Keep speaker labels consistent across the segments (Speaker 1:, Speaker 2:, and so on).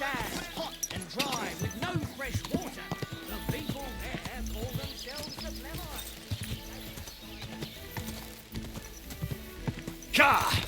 Speaker 1: sand, hot and dry, with no fresh water. The people there call themselves the Plemites.
Speaker 2: Ka!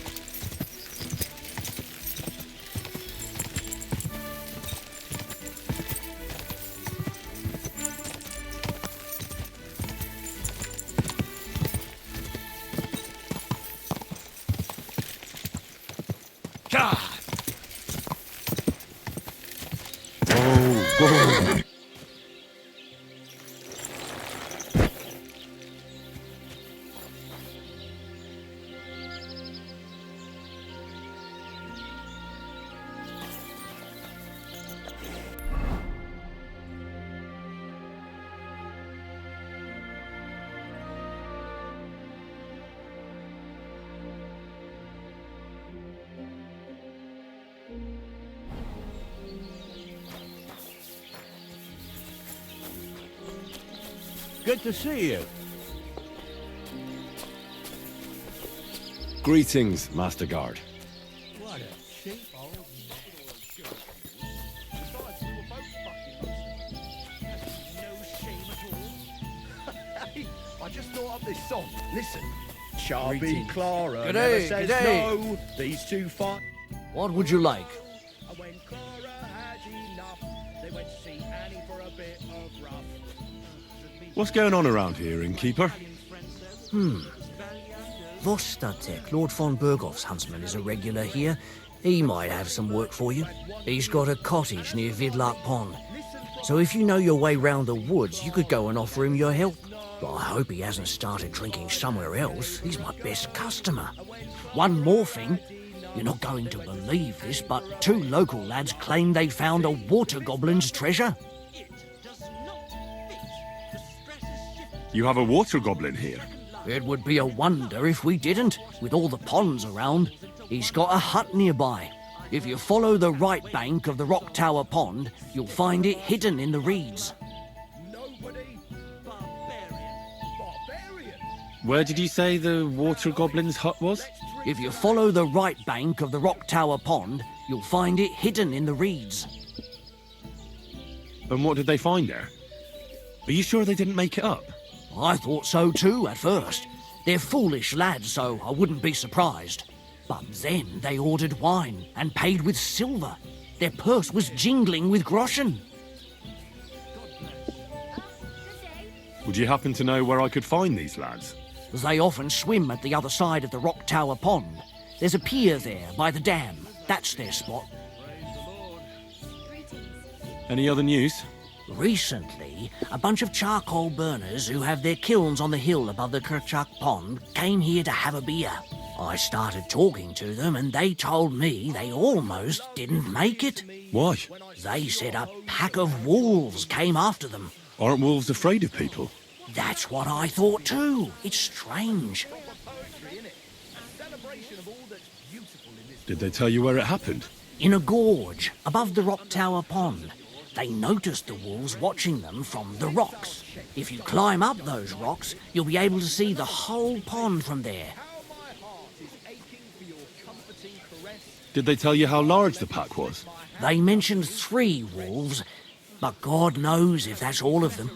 Speaker 3: Good to see you.
Speaker 2: Greetings, Master Guard.
Speaker 3: What a cheap old Hey, I just thought up this song. Listen. Sharpie
Speaker 4: Greetings.
Speaker 3: Clara
Speaker 4: Good
Speaker 3: never
Speaker 4: day,
Speaker 3: says
Speaker 4: good day.
Speaker 3: no. These two fight.
Speaker 4: What would you like?
Speaker 3: When Clara had enough, they went to see Annie for a bit of rough.
Speaker 2: What's going on around here, innkeeper?
Speaker 4: Vostatek, Lord von Berghoff's huntsman, is a regular here. He might have some work for you. He's got a cottage near Vidlark Pond. So if you know your way round the woods, you could go and offer him your help. But I hope he hasn't started drinking somewhere else. He's my best customer. One more thing. You're not going to believe this, but 2 local lads claim they found a water goblin's treasure.
Speaker 2: You have a water goblin here.
Speaker 4: It would be a wonder if we didn't, with all the ponds around. He's got a hut nearby. If you follow the right bank of the Rock Tower Pond, you'll find it hidden in the reeds.
Speaker 3: Nobody. Barbarian.
Speaker 2: Where did you say the water goblin's hut was?
Speaker 4: If you follow the right bank of the Rock Tower Pond, you'll find it hidden in the reeds.
Speaker 2: And what did they find there? Are you sure they didn't make it up?
Speaker 4: I thought so too at first. They're foolish lads, so I wouldn't be surprised. But then they ordered wine and paid with silver. Their purse was jingling with groschen.
Speaker 2: Would you happen to know where I could find these lads?
Speaker 4: They often swim at the other side of the Rock Tower Pond. There's a pier there by the dam. That's their spot.
Speaker 2: Any other news?
Speaker 4: Recently, a bunch of charcoal burners who have their kilns on the hill above the Kerchak Pond came here to have a beer. I started talking to them and they told me they almost didn't make it.
Speaker 2: Why?
Speaker 4: They said a pack of wolves came after them.
Speaker 2: Aren't wolves afraid of people?
Speaker 4: That's what I thought too. It's strange.
Speaker 2: Did they tell you where it happened?
Speaker 4: In a gorge above the Rock Tower Pond. They noticed the wolves watching them from the rocks. If you climb up those rocks, you'll be able to see the whole pond from there.
Speaker 2: Did they tell you how large the pack was?
Speaker 4: They mentioned 3 wolves, but God knows if that's all of them.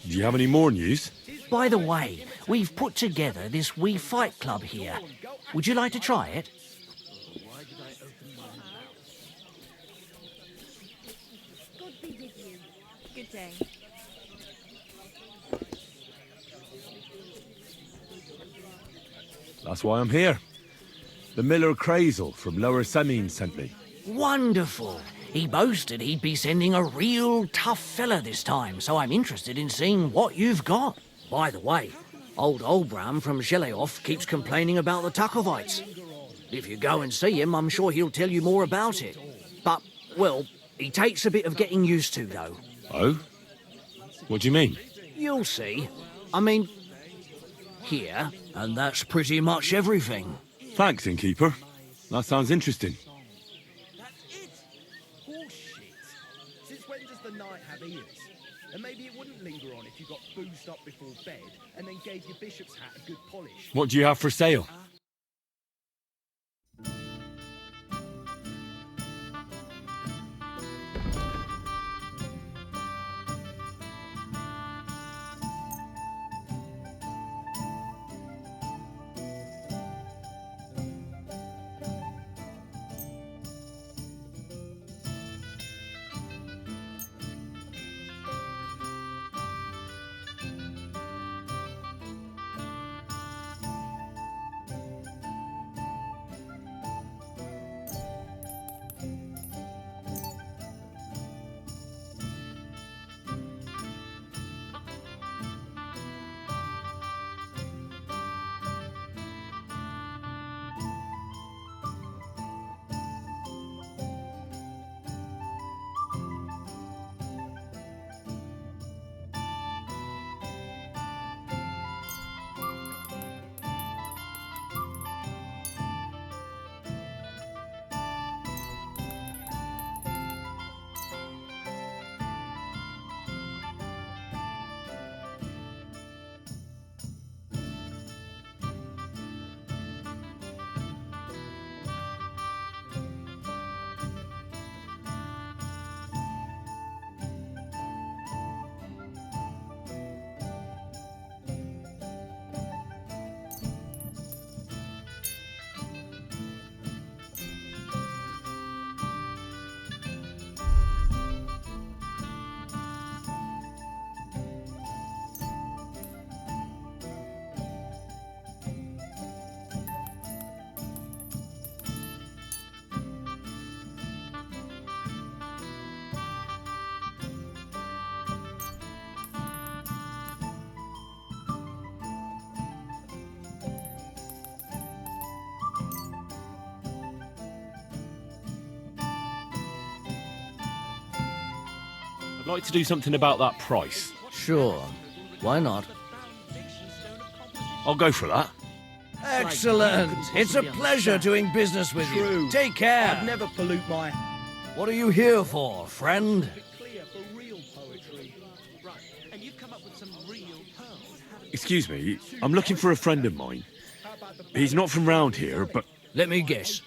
Speaker 2: Do you have any more news?
Speaker 4: By the way, we've put together this wee fight club here. Would you like to try it?
Speaker 5: God be with you. Good day.
Speaker 2: That's why I'm here. The Miller Crazel from Lower Semine sent me.
Speaker 4: Wonderful. He boasted he'd be sending a real tough fella this time, so I'm interested in seeing what you've got. By the way, old Olbram from Zheleoff keeps complaining about the Takovites. If you go and see him, I'm sure he'll tell you more about it. But, well, he takes a bit of getting used to, though.
Speaker 2: Oh? What do you mean?
Speaker 4: You'll see. I mean, here, and that's pretty much everything.
Speaker 2: Thanks, innkeeper. That sounds interesting.
Speaker 3: Since when does the night have ears? And maybe it wouldn't linger on if you got boozed up before bed and then gave your bishop's hat a good polish.
Speaker 2: What do you have for sale? I'd like to do something about that price.
Speaker 4: Sure. Why not?
Speaker 2: I'll go for that.
Speaker 4: Excellent. It's a pleasure doing business with you.
Speaker 3: True.
Speaker 4: Take care.
Speaker 3: I'd never pollute my...
Speaker 4: What are you here for, friend?
Speaker 3: Clear for real poetry.
Speaker 1: Right, and you've come up with some real pearls, haven't
Speaker 2: Excuse me, I'm looking for a friend of mine. He's not from round here, but
Speaker 4: Let me guess.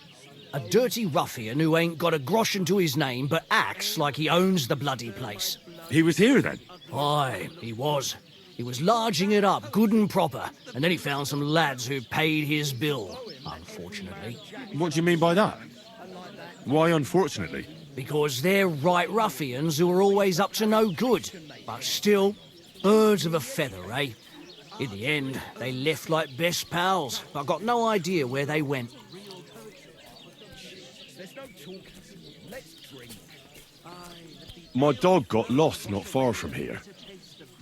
Speaker 4: A dirty ruffian who ain't got a groschen to his name but acts like he owns the bloody place.
Speaker 2: he was here then.
Speaker 4: Aye, he was. He was larging it up good and proper, and then he found some lads who paid his bill, unfortunately.
Speaker 2: What do you mean by that? Why unfortunately?
Speaker 4: Because they're right ruffians who are always up to no good. But still, birds of a feather, eh? In the end, they left like best pals, but I got no idea where they went.
Speaker 3: There's no talking. Let's drink.
Speaker 2: My dog got lost not far from here.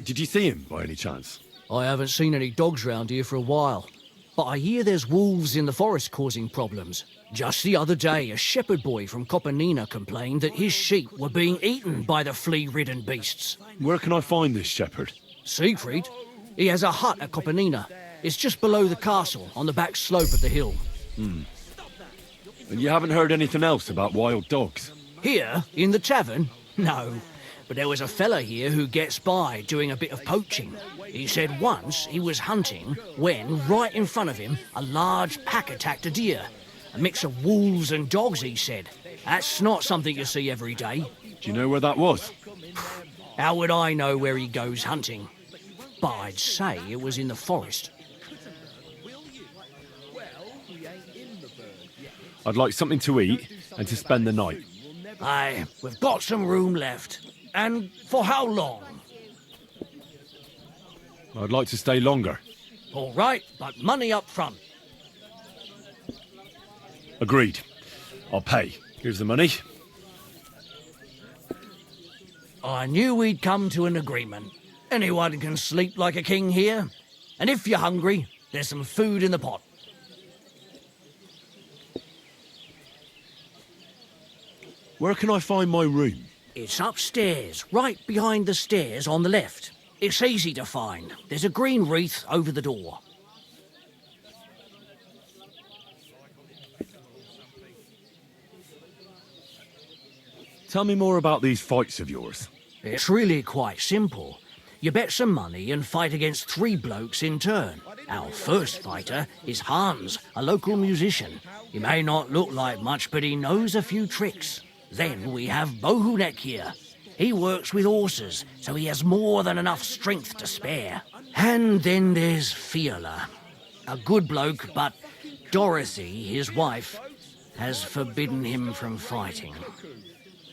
Speaker 2: Did you see him by any chance?
Speaker 4: I haven't seen any dogs round here for a while, but I hear there's wolves in the forest causing problems. Just the other day, a shepherd boy from Copenina complained that his sheep were being eaten by the flea-ridden beasts.
Speaker 2: Where can I find this shepherd?
Speaker 4: Siegfried? He has a hut at Copenina. It's just below the castle, on the back slope of the hill.
Speaker 2: And you haven't heard anything else about wild dogs?
Speaker 4: Here, in the tavern? No. But there was a fella here who gets by doing a bit of poaching. He said once he was hunting when, right in front of him, a large pack attacked a deer. A mix of wolves and dogs, he said. That's not something you see every day.
Speaker 2: Do you know where that was?
Speaker 4: How would I know where he goes hunting? But I'd say it was in the forest.
Speaker 2: I'd like something to eat and to spend the night.
Speaker 4: Aye, we've got some room left. And for how long?
Speaker 2: I'd like to stay longer.
Speaker 4: All right, but money up front.
Speaker 2: Agreed. I'll pay. Here's the money.
Speaker 4: I knew we'd come to an agreement. Anyone can sleep like a king here. And if you're hungry, there's some food in the pot.
Speaker 2: Where can I find my room?
Speaker 4: It's upstairs, right behind the stairs on the left. It's easy to find. There's a green wreath over the door.
Speaker 2: Tell me more about these fights of yours.
Speaker 4: It's really quite simple. You bet some money and fight against 3 blokes in turn. Our first fighter is Hans, a local musician. He may not look like much, but he knows a few tricks. Then we have Bohunek here. He works with horses, so he has more than enough strength to spare. And then there's Fiala. A good bloke, but Dorothy, his wife, has forbidden him from fighting.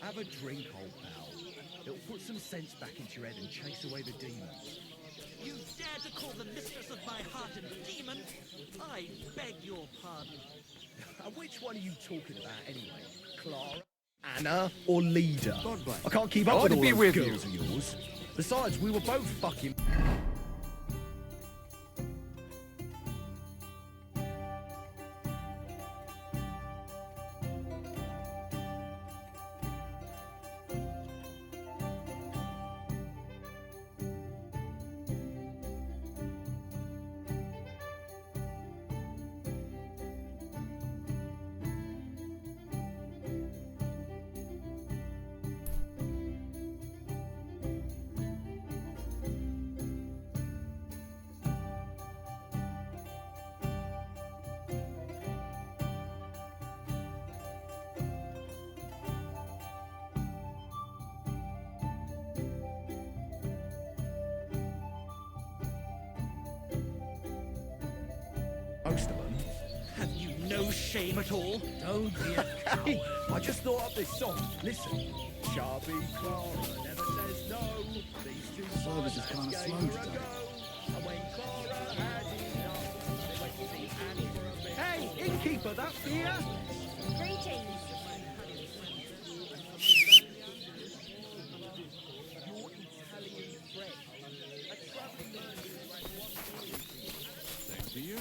Speaker 3: Have a drink, old pal. It'll put some sense back into your head and chase away the demons.
Speaker 1: you? You dare to call the mistress of my heart a demon? I beg your pardon.
Speaker 3: Which one are you talking about anyway? Clara, Anna, or Leda? I can't keep up with all those girls of yours. Besides, we were both fucking... Most of them.
Speaker 1: Have you no shame at all?
Speaker 3: Don't be a cow. I just thought up this song. Listen. Sharpie Clara never says no. These two service is kind of slow today. And when Clara had enough, they went to see Annie for a bit. Hey, innkeeper, that for you?
Speaker 5: Greetings.
Speaker 3: Your Italian friend. A traveling
Speaker 2: Thanks to you.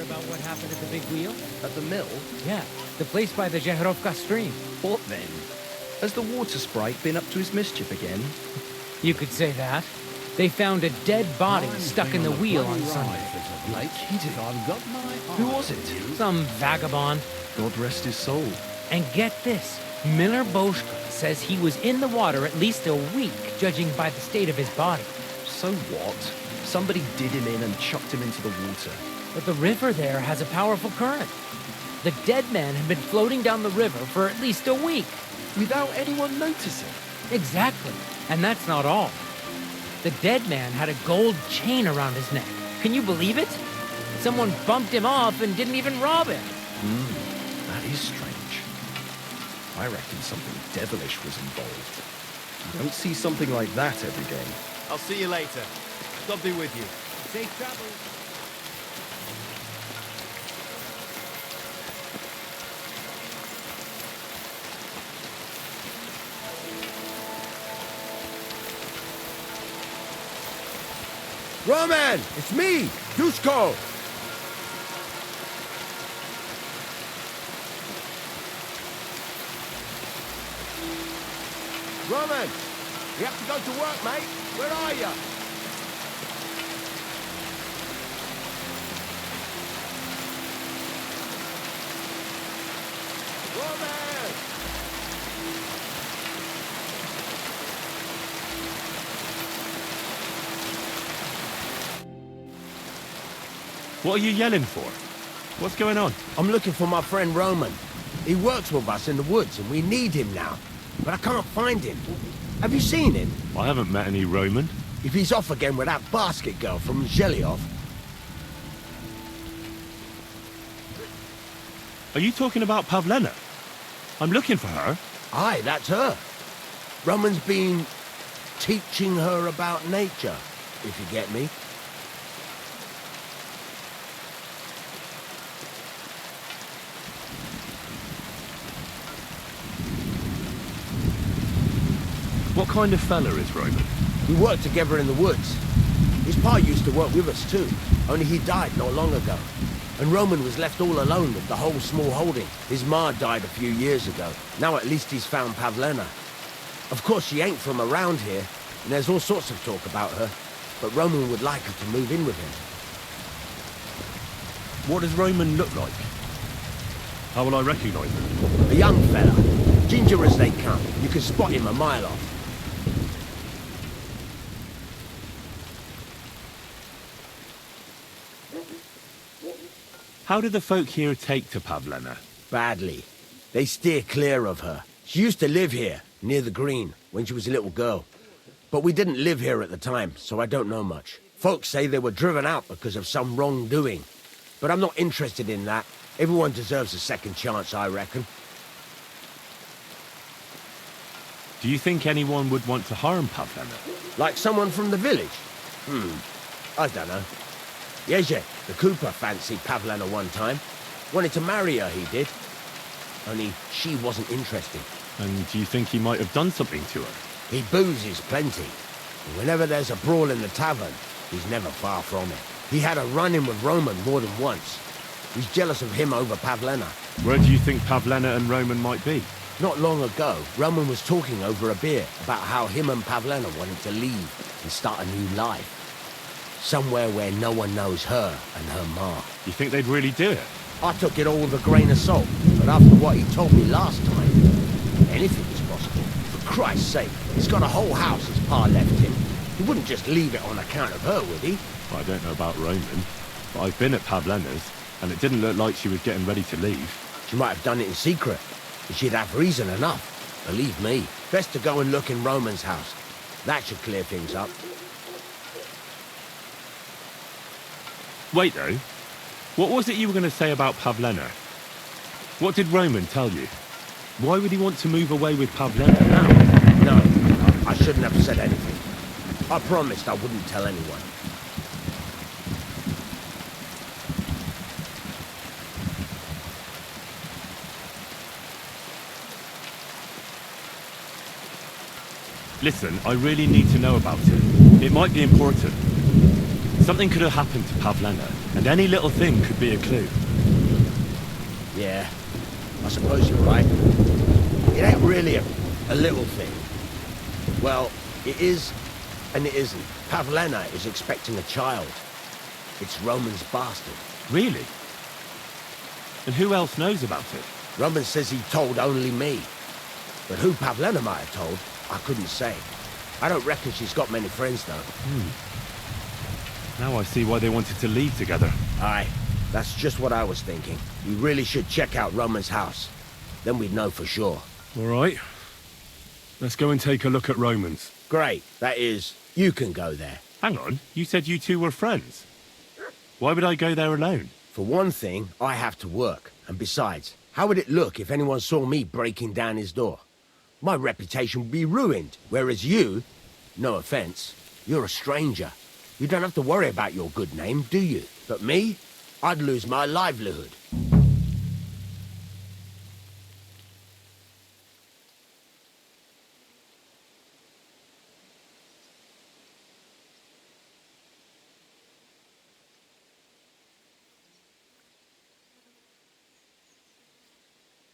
Speaker 6: about what happened at the big wheel?
Speaker 7: At the mill?
Speaker 6: Yeah, the place by the Jeherovka stream.
Speaker 7: What then? Has the water sprite been up to his mischief again?
Speaker 6: You could say that. They found a dead body stuck in the wheel on Sunday.
Speaker 7: Like he did. Who was it?
Speaker 6: Some vagabond.
Speaker 7: God rest his soul.
Speaker 6: And get this, Miller Boschka says he was in the water at least a week, judging by the state of his body.
Speaker 7: So what? Somebody did him in and chucked him into the water.
Speaker 6: But the river there has a powerful current. The dead man had been floating down the river for at least a week.
Speaker 7: Without anyone noticing?
Speaker 6: Exactly. And that's not all. The dead man had a gold chain around his neck. Can you believe it? Someone bumped him off and didn't even rob him.
Speaker 7: That is strange. I reckon something devilish was involved. You don't see something like that every day.
Speaker 8: I'll see you later. God be with you.
Speaker 1: Safe travels.
Speaker 3: Roman, it's me, Dushko. Roman, you have to go to work, mate. Where are you? Roman!
Speaker 2: What are you yelling for? What's going on?
Speaker 3: I'm looking for my friend Roman. He works with us in the woods and we need him now. But I can't find him. Have you seen him?
Speaker 2: I haven't met any Roman.
Speaker 3: If he's off again with that basket girl from Zhelyov.
Speaker 2: Are you talking about Pavlena? I'm looking for her.
Speaker 3: Aye, that's her. Roman's been teaching her about nature, if you get me.
Speaker 2: What kind of fella is Roman?
Speaker 3: We worked together in the woods. His pa used to work with us too, only he died not long ago. And Roman was left all alone with the whole small holding. His ma died a few years ago. Now at least he's found Pavlena. Of course she ain't from around here, and there's all sorts of talk about her. But Roman would like her to move in with him.
Speaker 2: What does Roman look like? How will I recognize him?
Speaker 3: A young fella, ginger as they come. You can spot him a mile off.
Speaker 2: How do the folk here take to Pavlena?
Speaker 3: Badly. They steer clear of her. She used to live here, near the green, when she was a little girl. But we didn't live here at the time, so I don't know much. Folks say they were driven out because of some wrongdoing. But I'm not interested in that. Everyone deserves a second chance, I reckon.
Speaker 2: Do you think anyone would want to harm Pavlena?
Speaker 3: Like someone from the village? I don't know. Yezhe, the Cooper, fancied Pavlena one time. Wanted to marry her, he did. Only she wasn't interested.
Speaker 2: And do you think he might have done something to her?
Speaker 3: He boozes plenty. And whenever there's a brawl in the tavern, he's never far from it. He had a run-in with Roman more than once. He's jealous of him over Pavlena.
Speaker 2: Where do you think Pavlena and Roman might be?
Speaker 3: Not long ago, Roman was talking over a beer about how him and Pavlena wanted to leave and start a new life. Somewhere where no one knows her and her ma.
Speaker 2: You think they'd really do it?
Speaker 3: I took it all with a grain of salt, but after what he told me last time, anything is possible. For Christ's sake, he's got a whole house his pa left him. He wouldn't just leave it on account of her, would he?
Speaker 2: I don't know about Roman, but I've been at Pavlena's, and it didn't look like she was getting ready to leave.
Speaker 3: She might have done it in secret, but she'd have reason enough. Believe me. Best to go and look in Roman's house. That should clear things up.
Speaker 2: Wait, though. What was it you were going to say about Pavlena? What did Roman tell you? Why would he want to move away with Pavlena now?
Speaker 3: No, I shouldn't have said anything. I promised I wouldn't tell anyone.
Speaker 2: Listen, I really need to know about it. It might be important. Something could have happened to Pavlena, and any little thing could be a clue.
Speaker 9: Yeah, I suppose you're right. It ain't really a little thing. Well, it is and it isn't. Pavlena is expecting a child. It's Roman's bastard.
Speaker 2: Really? And who else knows about it?
Speaker 9: Roman says he told only me. But who Pavlena might have told, I couldn't say. I don't reckon she's got many friends, though.
Speaker 2: Now I see why they wanted to leave together.
Speaker 9: Aye, that's just what I was thinking. We really should check out Roman's house. Then we'd know for sure.
Speaker 2: All right. Let's go and take a look at Roman's.
Speaker 9: Great, that is, you can go there.
Speaker 2: Hang on, you said you two were friends. Why would I go there alone?
Speaker 9: For one thing, I have to work. And besides, how would it look if anyone saw me breaking down his door? My reputation would be ruined, whereas you, no offense, you're a stranger. You don't have to worry about your good name, do you? But me, I'd lose my livelihood.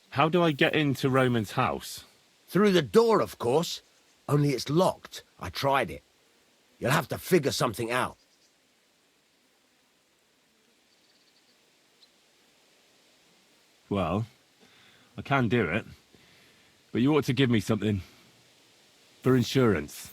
Speaker 2: How do I get into Roman's house?
Speaker 9: Through the door, of course. Only it's locked. I tried it. You'll have to figure something out.
Speaker 2: Well, I can do it. But you ought to give me something. For insurance.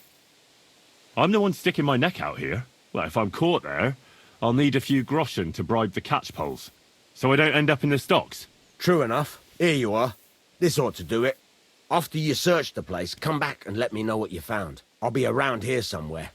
Speaker 2: I'm the one sticking my neck out here. Well, if I'm caught there, I'll need a few groschen to bribe the catchpoles. So I don't end up in the stocks.
Speaker 9: True enough. Here you are. This ought to do it. After you search the place, come back and let me know what you found. I'll be around here somewhere.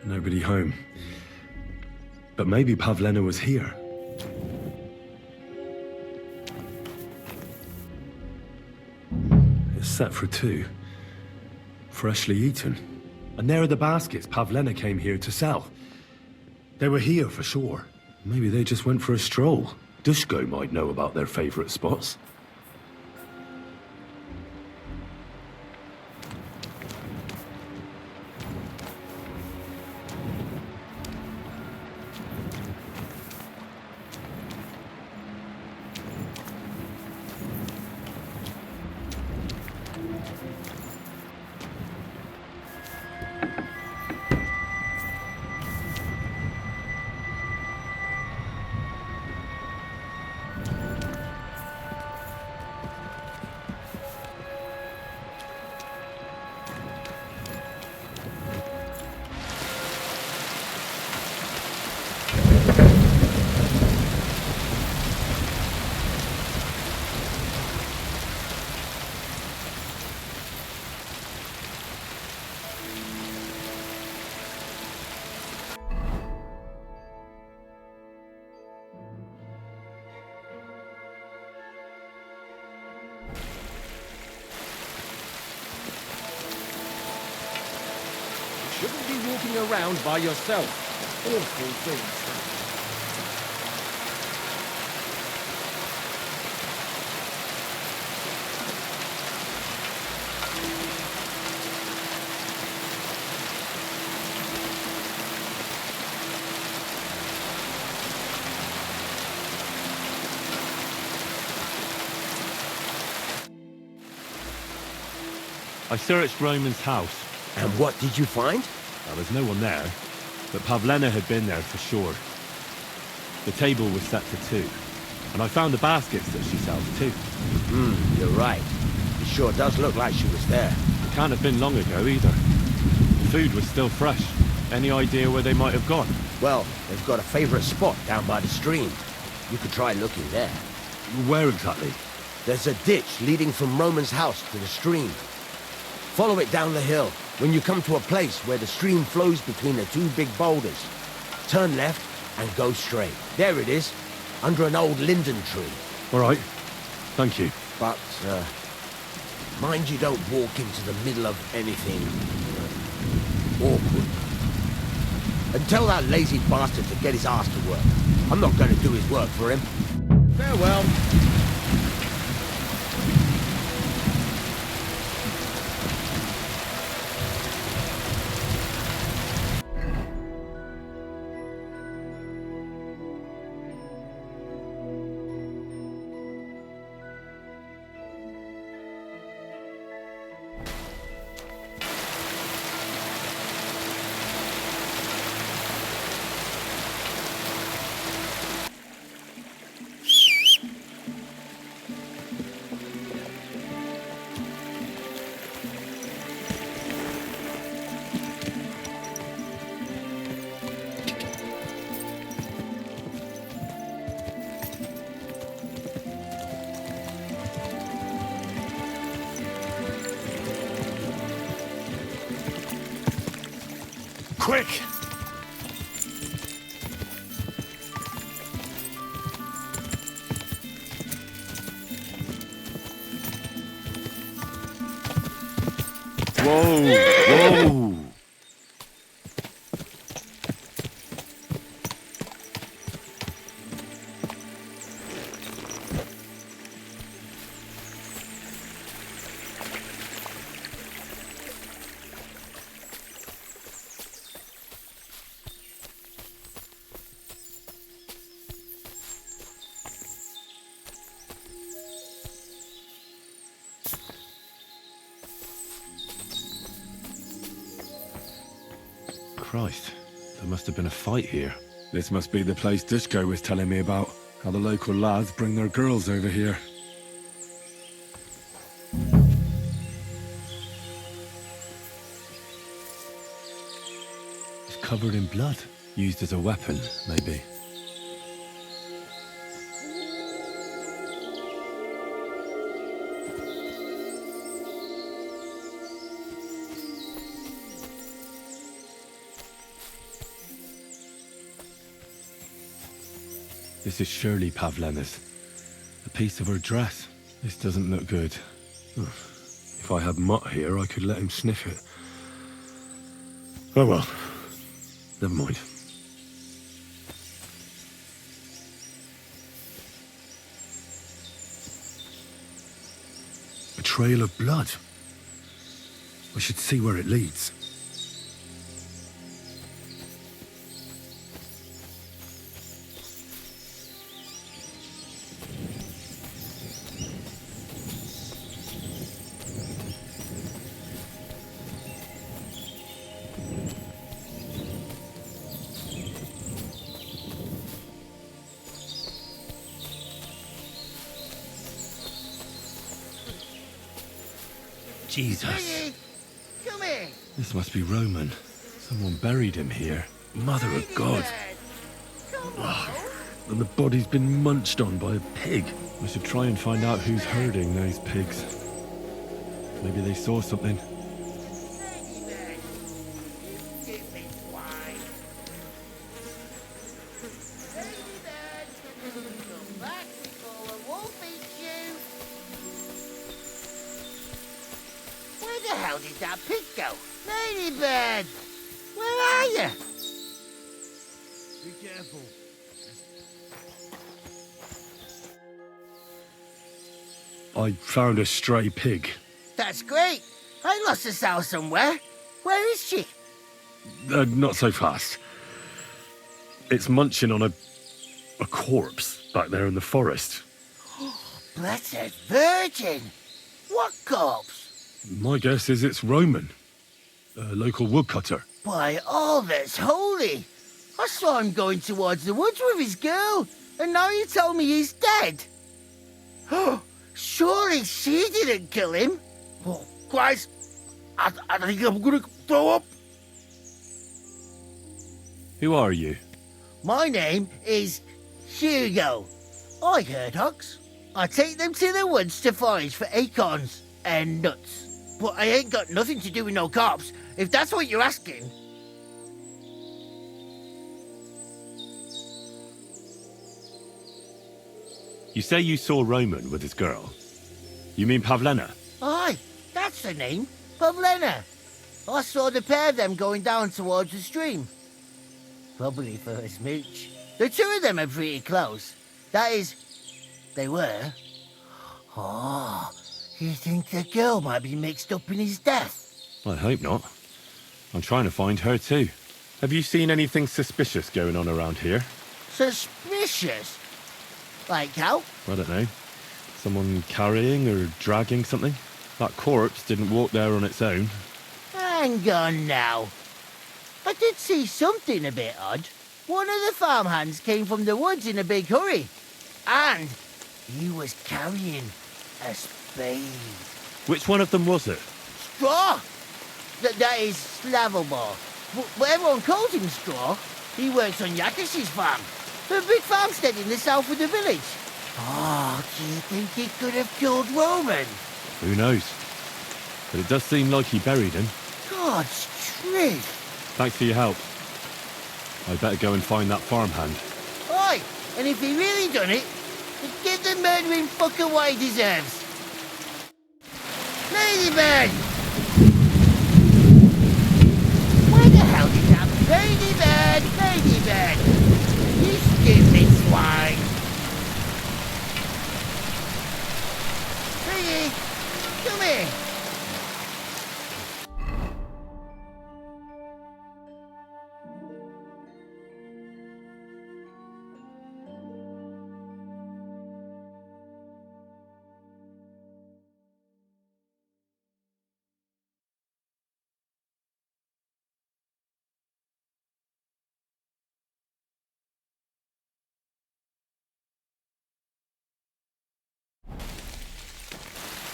Speaker 2: Nobody home. But maybe Pavlena was here. It's set for two. Freshly eaten. And there are the baskets Pavlena came here to sell. They were here for sure. Maybe they just went for a stroll. Dushko might know about their favorite spots.
Speaker 7: Shouldn't be walking around by yourself.
Speaker 3: Awful things.
Speaker 2: I searched Roman's house.
Speaker 9: And what did you find?
Speaker 2: There was no one there, but Pavlena had been there for sure. The table was set for two, and I found the baskets that she sells too.
Speaker 9: You're right. It sure does look like she was there.
Speaker 2: It can't have been long ago either. The food was still fresh. Any idea where they might have gone?
Speaker 9: Well, they've got a favorite spot down by the stream. You could try looking there.
Speaker 2: Where exactly?
Speaker 9: There's a ditch leading from Roman's house to the stream. Follow it down the hill. When you come to a place where the stream flows between the two big boulders, turn left and go straight. There it is, under an old linden tree.
Speaker 2: All right. Thank you.
Speaker 9: But, mind you don't walk into the middle of anything awkward. And tell that lazy bastard to get his ass to work. I'm not going to do his work for him. Farewell.
Speaker 2: Quick! Whoa! Whoa! Christ, there must have been a fight here.
Speaker 10: This must be the place Dushko was telling me about. How the local lads bring their girls over here.
Speaker 2: It's covered in blood. Used as a weapon, maybe. This is surely Pavlena's. A piece of her dress. This doesn't look good.
Speaker 10: If I had Mutt here, I could let him sniff it. Oh well. Never mind. A trail of blood. I should see where it leads.
Speaker 2: Jesus.
Speaker 3: Come here.
Speaker 2: This must be Roman. Someone buried him here.
Speaker 10: Mother of God. And the body's been munched on by a pig.
Speaker 2: I should try and find out who's herding those pigs. Maybe they saw something.
Speaker 3: How did that pig go? Ladybird! Where are you?
Speaker 1: people.
Speaker 10: I found a stray pig.
Speaker 9: That's great. I lost a sow somewhere. Where is she?
Speaker 10: Not so fast. It's munching on a corpse back there in the forest.
Speaker 9: Blessed Virgin! What corpse?
Speaker 10: My guess is it's Roman, a local woodcutter.
Speaker 9: By all that's holy! I saw him going towards the woods with his girl, and now you tell me he's dead. Surely she didn't kill him. Oh, Christ! I think I'm gonna throw up.
Speaker 2: Who are you?
Speaker 9: My name is Hugo. I herd hogs. I take them to the woods to forage for acorns and nuts. But I ain't got nothing to do with no cops, if that's what you're asking.
Speaker 2: You say you saw Roman with his girl. You mean Pavlena?
Speaker 9: Aye, that's the name. Pavlena. I saw the pair of them going down towards the stream. Probably for a smooch. The two of them are pretty close. That is, they were. Oh, you think the girl might be mixed up in his death?
Speaker 2: I hope not. I'm trying to find her too. Have you seen anything suspicious going on around here?
Speaker 9: Suspicious? Like how?
Speaker 2: I don't know. Someone carrying or dragging something? That corpse didn't walk there on its own.
Speaker 9: Hang on now. I did see something a bit odd. One of the farmhands came from the woods in a big hurry. And he was carrying a spade.
Speaker 2: Which one of them was it?
Speaker 9: Straw! That is Slavomir. But everyone calls him Straw. He works on Yakish's farm. A big farmstead in the south of the village. Oh, do you think he could have killed Roman?
Speaker 2: Who knows? But it does seem like he buried him.
Speaker 9: God's truth.
Speaker 2: Thanks for your help. I better go and find that farmhand.
Speaker 9: Aye, and if he really done it, give the murdering fucker what he deserves. Ladybird! Where the hell did that Ladybird? Ladybird! You stupid swine! Piggy, come here!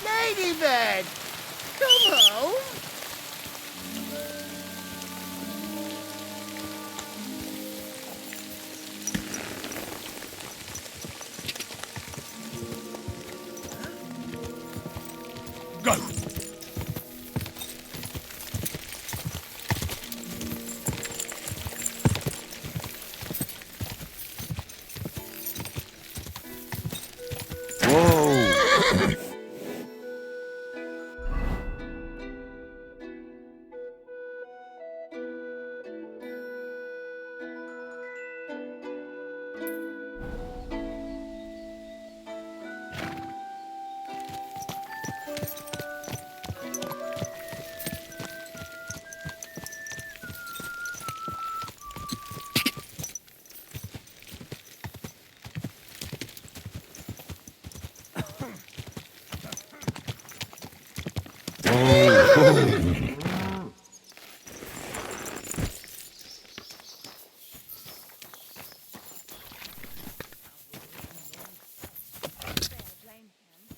Speaker 9: Ladybird! Come home!
Speaker 10: Go!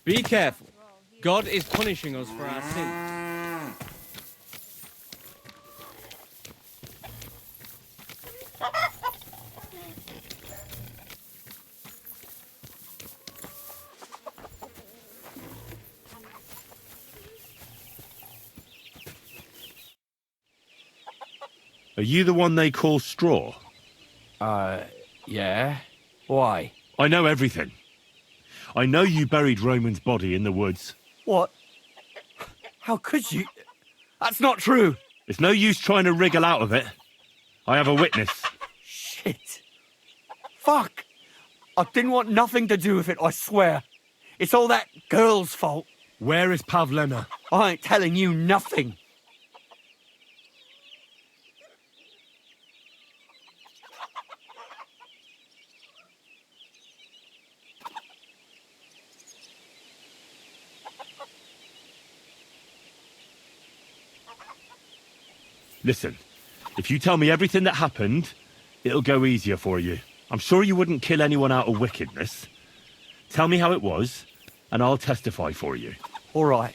Speaker 6: Be careful. God is punishing us for our sins.
Speaker 2: Are you the one they call Straw?
Speaker 7: Yeah? Why?
Speaker 2: I know everything. I know you buried Roman's body in the woods.
Speaker 7: What? How could you? That's not true!
Speaker 2: It's no use trying to wriggle out of it. I have a witness.
Speaker 7: Shit.
Speaker 11: Fuck! I didn't want nothing to do with it, I swear. It's all that girl's fault.
Speaker 10: Where is Pavlena?
Speaker 11: I ain't telling you nothing.
Speaker 2: Listen, if you tell me everything that happened, it'll go easier for you. I'm sure you wouldn't kill anyone out of wickedness. Tell me how it was, and I'll testify for you.
Speaker 11: All right.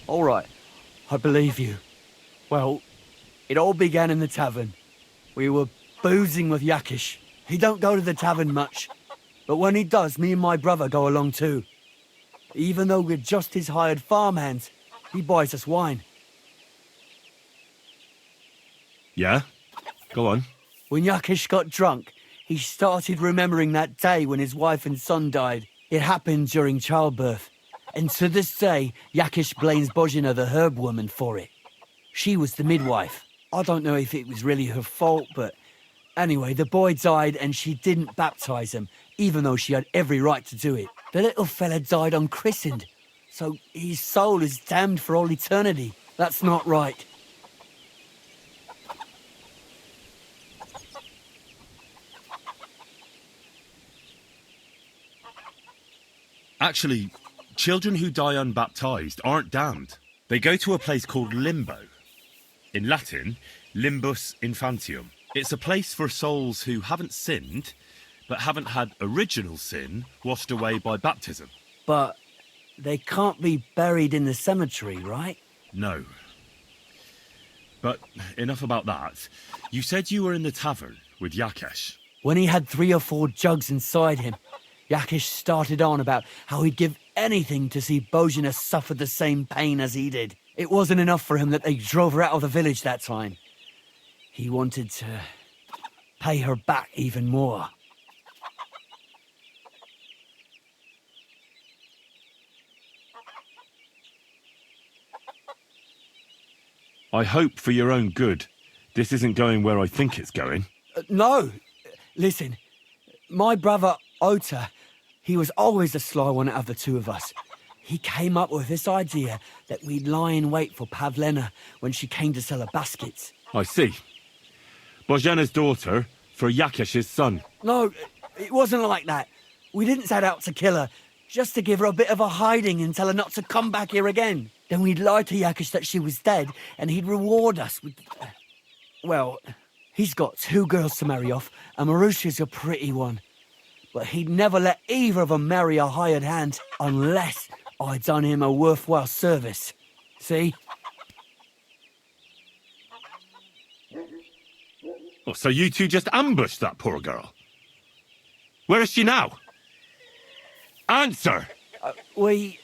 Speaker 11: I believe you. Well, it all began in the tavern. We were boozing with Yakish. He don't go to the tavern much, but when he does, me and my brother go along too. Even though we're just his hired farmhands, he buys us wine.
Speaker 2: Yeah? Go on.
Speaker 11: When Yakish got drunk, he started remembering that day when his wife and son died. It happened during childbirth. And to this day, Yakish blames Bojina, the herb woman, for it. She was the midwife. I don't know if it was really her fault, but anyway, the boy died and she didn't baptize him, even though she had every right to do it. The little fella died unchristened, so his soul is damned for all eternity. That's not right.
Speaker 2: Actually, children who die unbaptized aren't damned. They go to a place called limbo. In Latin, limbus infantium. It's a place for souls who haven't sinned, but haven't had original sin washed away by baptism.
Speaker 11: But they can't be buried in the cemetery, right?
Speaker 2: No. But enough about that. You said you were in the tavern with Yakesh.
Speaker 11: When he had 3 or 4 jugs inside him, Yakish started on about how he'd give anything to see Bojina suffer the same pain as he did. It wasn't enough for him that they drove her out of the village that time. He wanted to pay her back even more.
Speaker 2: I hope for your own good, this isn't going where I think it's going.
Speaker 11: No. Listen, my brother Ota, he was always the sly one out of the two of us. He came up with this idea that we'd lie in wait for Pavlena when she came to sell her baskets.
Speaker 2: I see. Bojana's daughter for Yakesh's son.
Speaker 11: No, it wasn't like that. We didn't set out to kill her, just to give her a bit of a hiding and tell her not to come back here again. Then we'd lie to Yakesh that she was dead, and he'd reward us with... well, he's got 2 girls to marry off, and Marusha's a pretty one. But he'd never let either of them marry a hired hand unless I'd done him a worthwhile service. See?
Speaker 2: Oh, so you two just ambushed that poor girl? Where is she now? Answer!
Speaker 11: We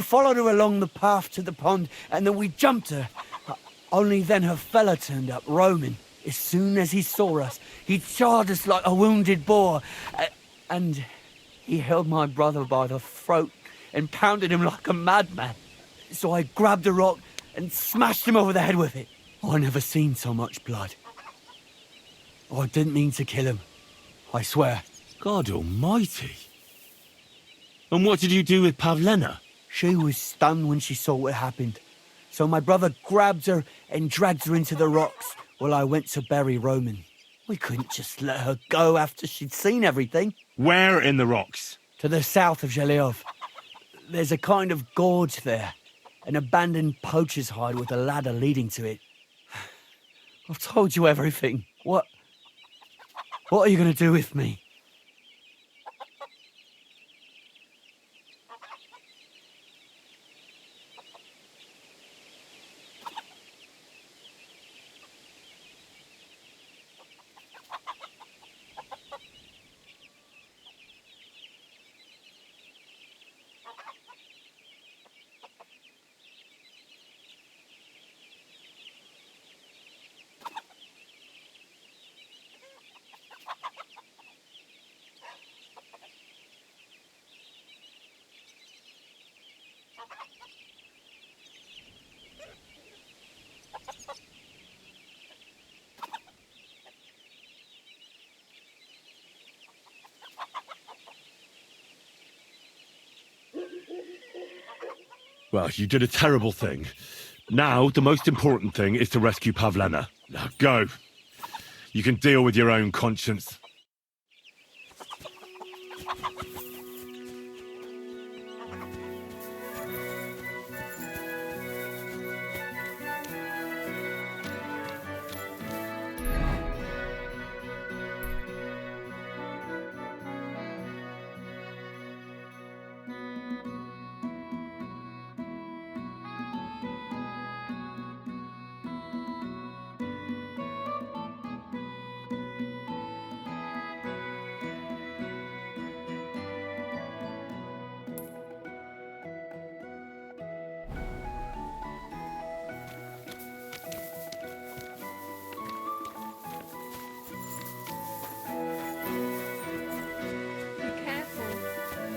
Speaker 11: followed her along the path to the pond, and then we jumped her. Only then her fella turned up, Roman. As soon as he saw us, he charged us like a wounded boar. And he held my brother by the throat and pounded him like a madman. So I grabbed a rock and smashed him over the head with it. I never seen so much blood. I didn't mean to kill him, I swear.
Speaker 2: God almighty. And what did you do with Pavlena?
Speaker 11: She was stunned when she saw what happened. So my brother grabbed her and dragged her into the rocks while I went to bury Roman. We couldn't just let her go after she'd seen everything.
Speaker 2: Where in the rocks?
Speaker 11: To the south of Zheleov. There's a kind of gorge there. An abandoned poacher's hide with a ladder leading to it. I've told you everything. What are you going to do with me?
Speaker 2: Well, you did a terrible thing. Now, the most important thing is to rescue Pavlena. Now, go. You can deal with your own conscience.
Speaker 5: Be careful.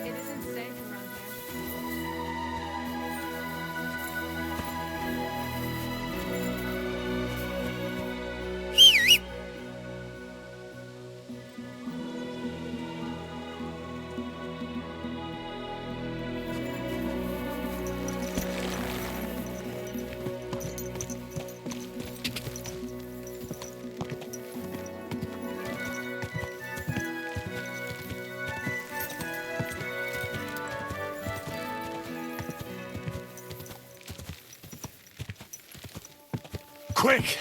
Speaker 5: It isn't safe around here.
Speaker 2: Quick!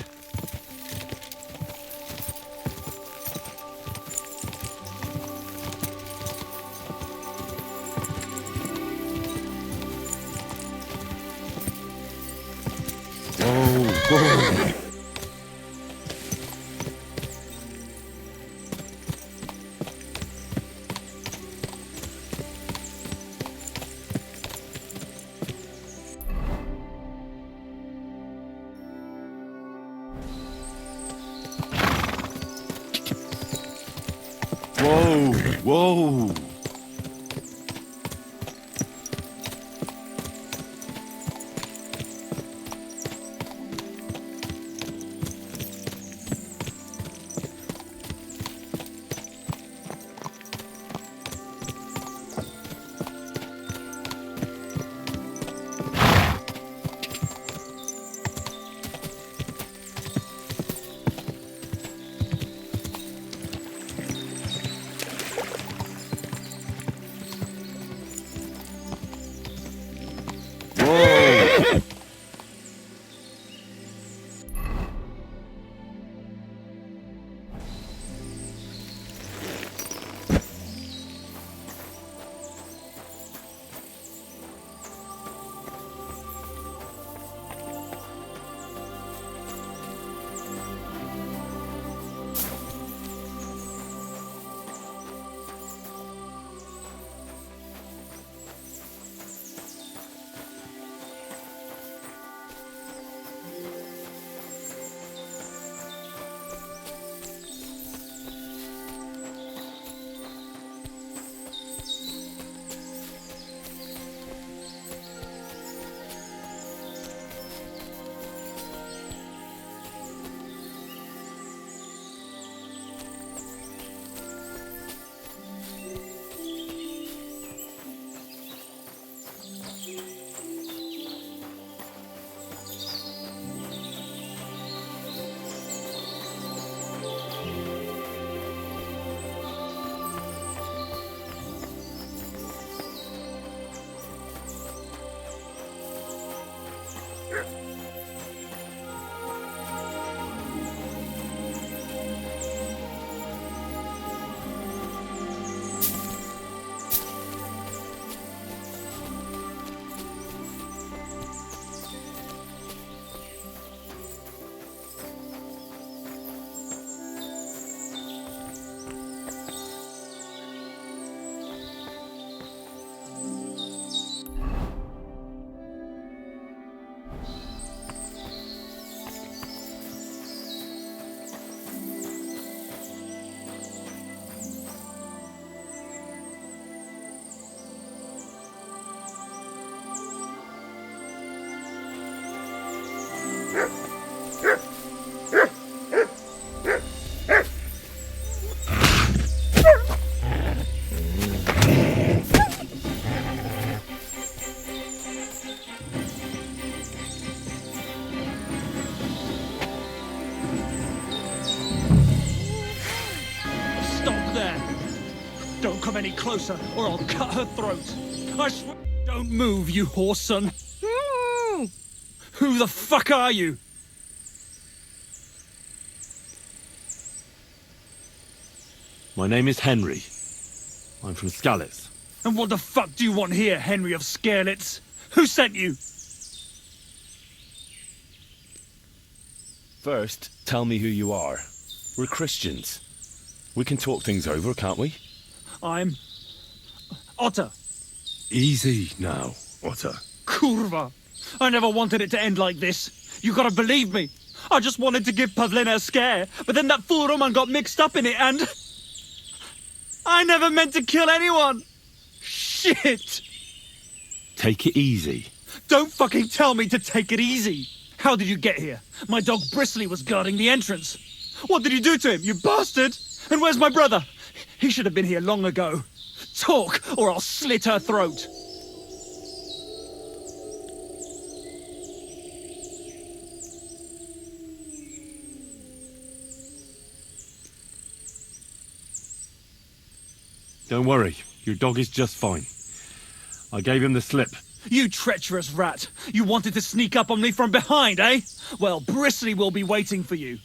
Speaker 2: Whoa. Whoa.
Speaker 11: Don't come any closer, or I'll cut her throat. I swear. Don't move, you whore son. Who the fuck are you?
Speaker 2: My name is Henry. I'm from Skellice.
Speaker 11: And what the fuck do you want here, Henry of Scalitz? Who sent you?
Speaker 10: First, tell me who you are. We're Christians. We can talk things over, can't we?
Speaker 11: I'm... Otter.
Speaker 10: Easy now, Otter.
Speaker 11: Kurva. I never wanted it to end like this. You gotta believe me. I just wanted to give Pavlina a scare, but then that fool Roman got mixed up in it and... I never meant to kill anyone! Shit!
Speaker 2: Take it easy.
Speaker 11: Don't fucking tell me to take it easy! How did you get here? My dog Bristly was guarding the entrance. What did you do to him, you bastard? And where's my brother? He should have been here long ago. Talk, or I'll slit her throat.
Speaker 2: Don't worry, your dog is just fine. I gave him the slip.
Speaker 11: You treacherous rat! You wanted to sneak up on me from behind, eh? Well, Bristly will be waiting for you.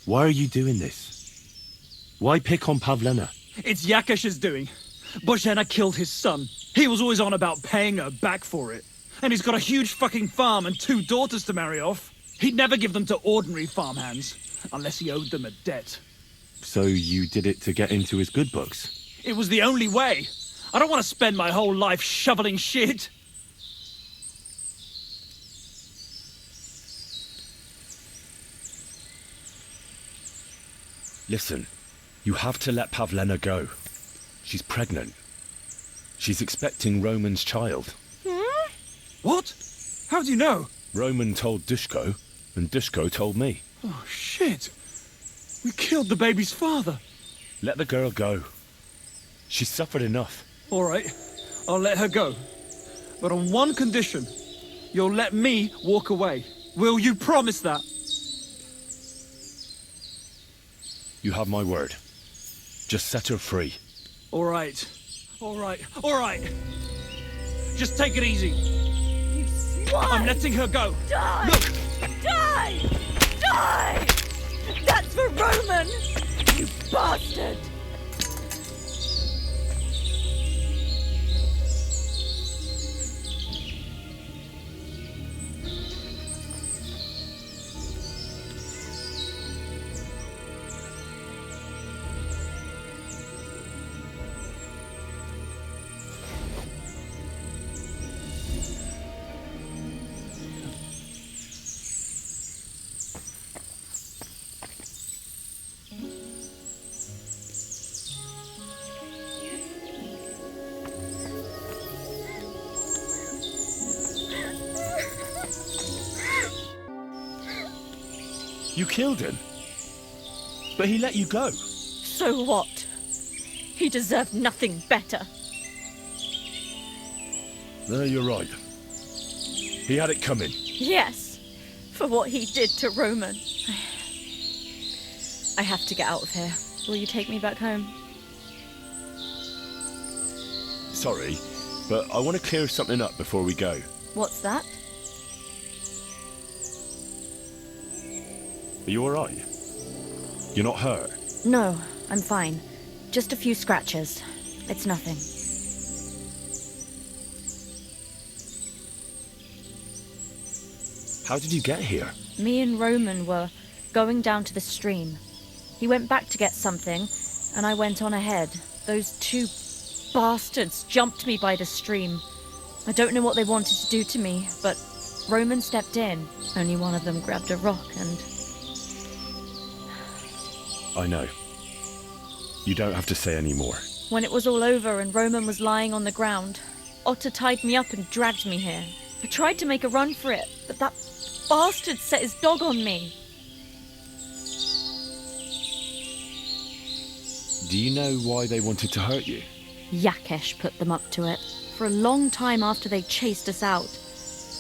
Speaker 2: Why are you doing this? Why pick on Pavlina?
Speaker 11: It's Yakash's doing. Bozhena killed his son. He was always on about paying her back for it. And he's got a huge fucking farm and 2 daughters to marry off. He'd never give them to ordinary farmhands, unless he owed them a debt.
Speaker 2: So you did it to get into his good books?
Speaker 11: It was the only way. I don't want to spend my whole life shoveling shit.
Speaker 10: Listen, you have to let Pavlina go. She's pregnant. She's expecting Roman's child.
Speaker 11: What? How do you know?
Speaker 10: Roman told Dushko, and Dushko told me.
Speaker 11: Oh, shit. We killed the baby's father.
Speaker 10: Let the girl go. She's suffered enough.
Speaker 11: All right, I'll let her go. But on one condition. You'll let me walk away. Will you promise that?
Speaker 10: You have my word. Just set her free.
Speaker 11: All right. All right. All right. Just take it easy.
Speaker 5: You swine!
Speaker 11: I'm letting her go.
Speaker 5: Die!
Speaker 11: Look!
Speaker 5: Die! Die! That's for Roman! You bastard!
Speaker 10: You killed him. But he let you go.
Speaker 5: So what? He deserved nothing better.
Speaker 10: No, you're right. He had it coming.
Speaker 5: Yes, for what he did to Roman. I have to get out of here. Will you take me back home?
Speaker 10: Sorry, but I want to clear something up before we go.
Speaker 5: What's that?
Speaker 10: Are you alright? You're not hurt?
Speaker 5: No, I'm fine. Just a few scratches. It's nothing.
Speaker 10: How did you get here?
Speaker 5: Me and Roman were going down to the stream. He went back to get something, and I went on ahead. Those 2 bastards jumped me by the stream. I don't know what they wanted to do to me, but Roman stepped in. Only one of them grabbed a rock and...
Speaker 10: I know. You don't have to say any more.
Speaker 5: When it was all over and Roman was lying on the ground, Otter tied me up and dragged me here. I tried to make a run for it, but that bastard set his dog on me.
Speaker 10: Do you know why they wanted to hurt you?
Speaker 5: Yakesh put them up to it. For a long time after they chased us out,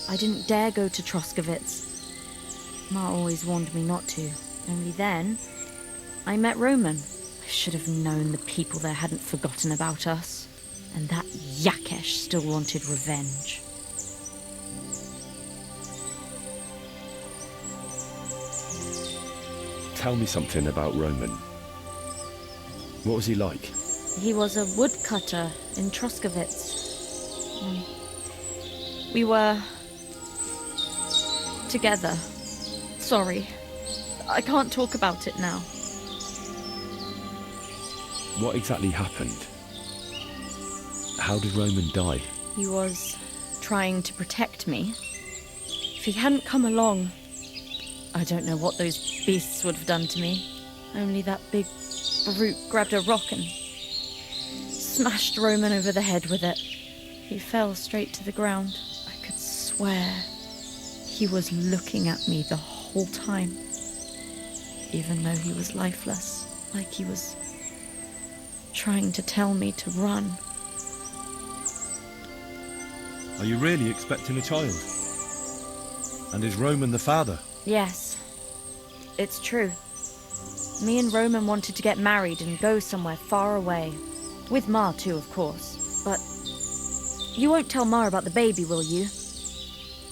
Speaker 5: I didn't dare go to Troskovitz. Ma always warned me not to. Only then, I met Roman. I should have known the people there hadn't forgotten about us. And that Yakesh still wanted revenge.
Speaker 10: Tell me something about Roman. What was he like?
Speaker 5: He was a woodcutter in Troskovitz. We were together. Sorry. I can't talk about it now.
Speaker 10: What exactly happened? How did Roman die?
Speaker 5: He was trying to protect me. If he hadn't come along, I don't know what those beasts would have done to me. Only that big brute grabbed a rock and smashed Roman over the head with it. He fell straight to the ground. I could swear he was looking at me the whole time, even though he was lifeless, like he was trying to tell me to run.
Speaker 10: Are you really expecting a child? And is Roman the father?
Speaker 5: Yes, it's true. Me and Roman wanted to get married and go somewhere far away. With Ma too, of course. But you won't tell Ma about the baby, will you?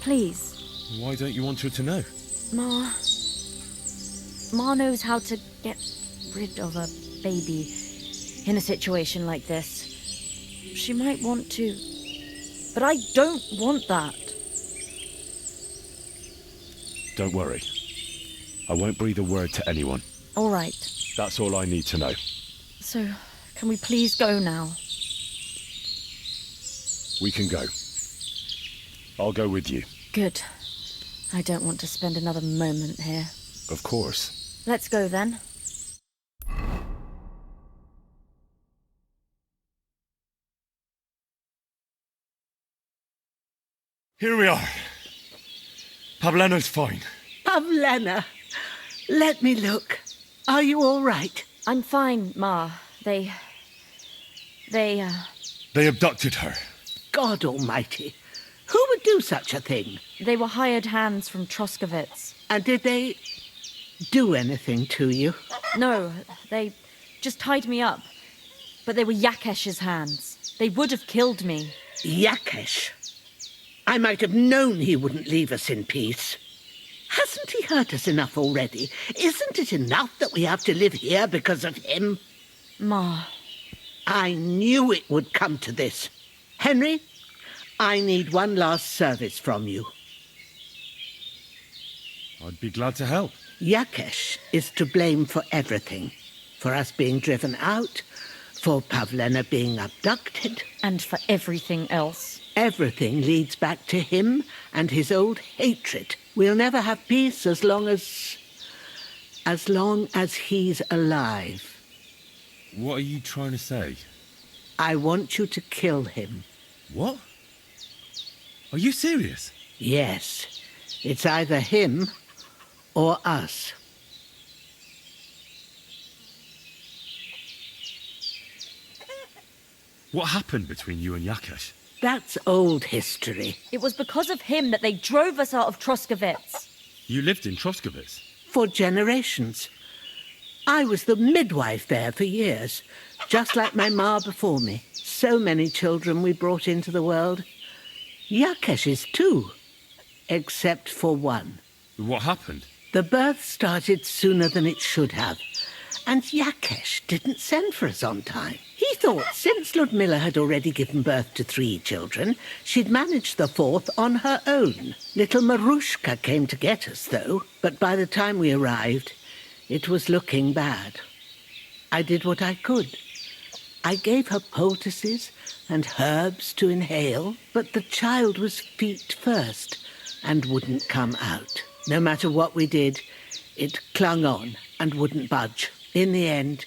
Speaker 5: Please.
Speaker 10: Why don't you want her to know?
Speaker 5: Ma knows how to get rid of a baby in a situation like this. She might want to, but I don't want that.
Speaker 10: Don't worry. I won't breathe a word to anyone.
Speaker 5: All right.
Speaker 10: That's all I need to know.
Speaker 5: So, can we please go now?
Speaker 10: We can go. I'll go with you.
Speaker 5: Good. I don't want to spend another moment here.
Speaker 10: Of course.
Speaker 5: Let's go then.
Speaker 10: Here we are. Pavlena's fine.
Speaker 11: Pavlena, let me look. Are you all right?
Speaker 5: I'm fine, Ma. They
Speaker 10: They abducted her.
Speaker 11: God almighty. Who would do such a thing?
Speaker 5: They were hired hands from Troskovitz.
Speaker 11: And did they do anything to you?
Speaker 5: No, they just tied me up. But they were Yakesh's hands. They would have killed me.
Speaker 11: Yakesh? I might have known he wouldn't leave us in peace. Hasn't he hurt us enough already? Isn't it enough that we have to live here because of him?
Speaker 5: Ma.
Speaker 11: I knew it would come to this. Henry, I need one last service from you.
Speaker 10: I'd be glad to help.
Speaker 11: Yakesh is to blame for everything. For us being driven out, for Pavlena being abducted.
Speaker 5: And for everything else.
Speaker 11: Everything leads back to him and his old hatred. We'll never have peace as long as he's alive.
Speaker 10: What are you trying to say?
Speaker 11: I want you to kill him.
Speaker 10: What? Are you serious?
Speaker 11: Yes. It's either him or us.
Speaker 10: What happened between you and Yakesh?
Speaker 11: That's old history.
Speaker 5: It was because of him that they drove us out of Troskovitz.
Speaker 10: You lived in Troskovitz?
Speaker 11: For generations. I was the midwife there for years, just like my ma before me. So many children we brought into the world. Yakesh's too, except for one.
Speaker 10: What happened?
Speaker 11: The birth started sooner than it should have, and Yakesh didn't send for us on time. He thought since Ludmilla had already given birth to 3 children, she'd managed the 4th on her own. Little Marushka came to get us, though, but by the time we arrived, it was looking bad. I did what I could. I gave her poultices and herbs to inhale, but the child was feet first and wouldn't come out. No matter what we did, it clung on and wouldn't budge. In the end,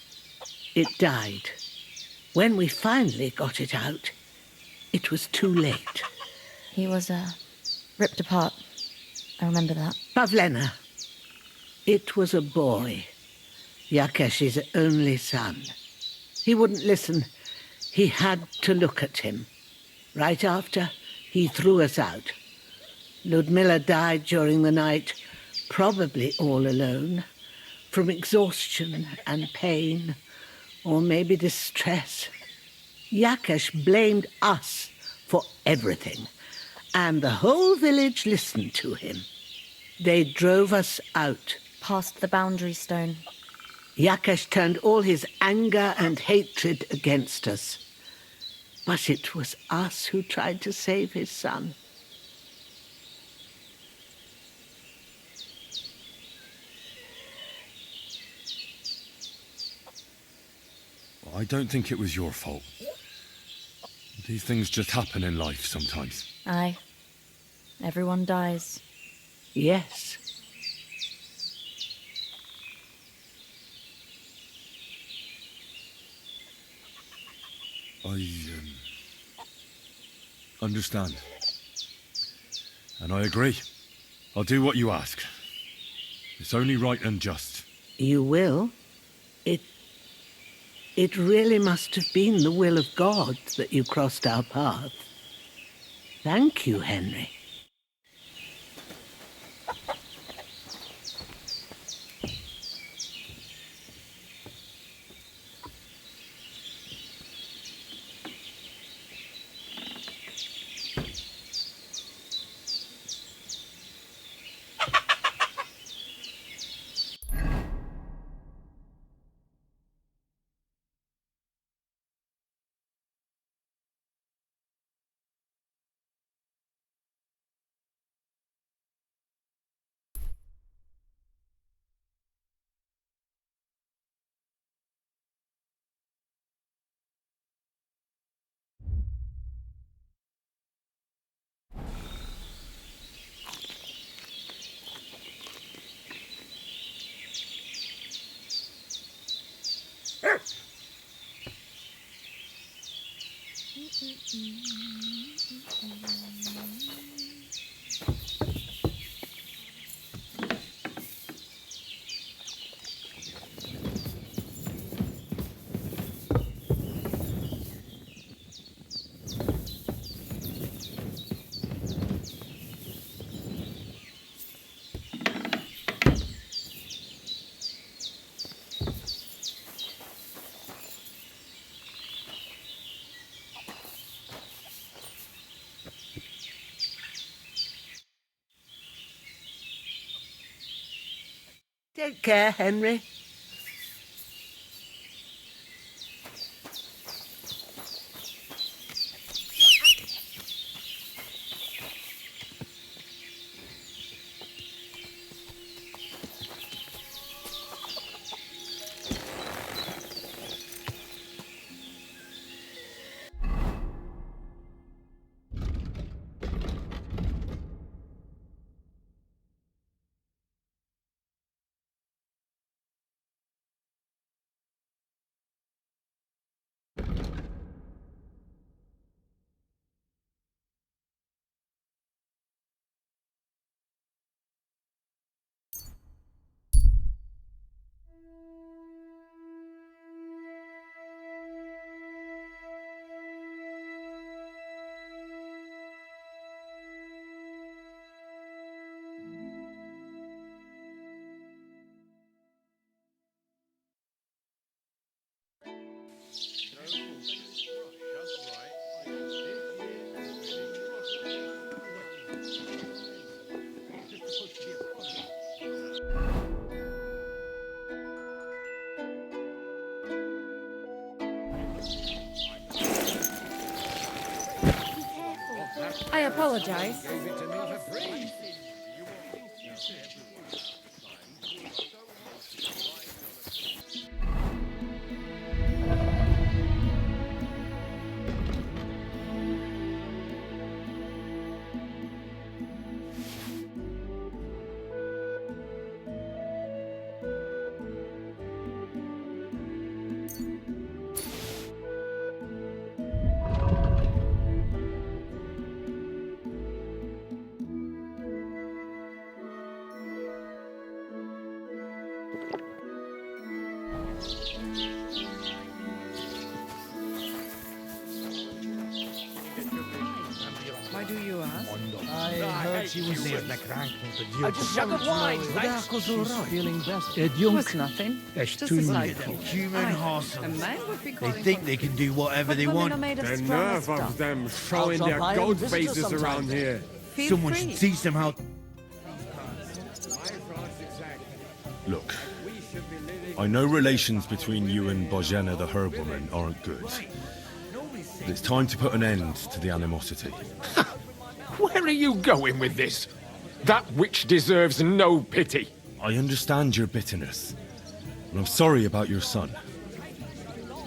Speaker 11: it died. When we finally got it out, it was too late.
Speaker 5: He was, ripped apart. I remember that.
Speaker 11: Pavlena. It was a boy. Yakesh's only son. He wouldn't listen.
Speaker 12: He had to look at him. Right after, he threw us out. Ludmilla died during the night, probably all alone, from exhaustion and pain, or maybe distress. Yakesh blamed us for everything, and the whole village listened to him. They drove us out.
Speaker 5: Past the boundary stone.
Speaker 12: Yakesh turned all his anger and hatred against us. But it was us who tried to save his son.
Speaker 10: I don't think it was your fault. These things just happen in life sometimes.
Speaker 5: Aye. Everyone dies.
Speaker 12: Yes.
Speaker 10: I understand. And I agree. I'll do what you ask. It's only right and just.
Speaker 12: You will? It really must have been the will of God that you crossed our path. Thank you, Henry. Take care, Henry.
Speaker 5: I apologize.
Speaker 13: Why do you ask?
Speaker 11: I heard she was ill.
Speaker 13: I just
Speaker 11: Jug of wine, thanks.
Speaker 13: feeling better.
Speaker 11: It
Speaker 13: Was nothing.
Speaker 11: It's
Speaker 13: Just
Speaker 11: too
Speaker 13: a
Speaker 11: neat.
Speaker 13: side cold.
Speaker 11: Human
Speaker 13: A
Speaker 11: horses.
Speaker 13: man would be
Speaker 11: They
Speaker 13: calling
Speaker 11: think
Speaker 13: for-
Speaker 11: they can do whatever
Speaker 13: But
Speaker 11: they
Speaker 13: women
Speaker 11: want.
Speaker 13: are made of
Speaker 14: The
Speaker 13: stronger
Speaker 14: nerve
Speaker 13: stuff.
Speaker 14: of them showing
Speaker 11: I'll
Speaker 14: their
Speaker 11: try
Speaker 14: goat
Speaker 11: and visit
Speaker 14: faces
Speaker 11: sometime.
Speaker 14: around here.
Speaker 13: Feel
Speaker 11: Someone
Speaker 13: free.
Speaker 11: should teach them how.
Speaker 10: Look, I know relations between you and Bojena the herb woman aren't good. But it's time to put an end to the animosity.
Speaker 15: Where are you going with this? That witch deserves no pity.
Speaker 10: I understand your bitterness, and I'm sorry about your son.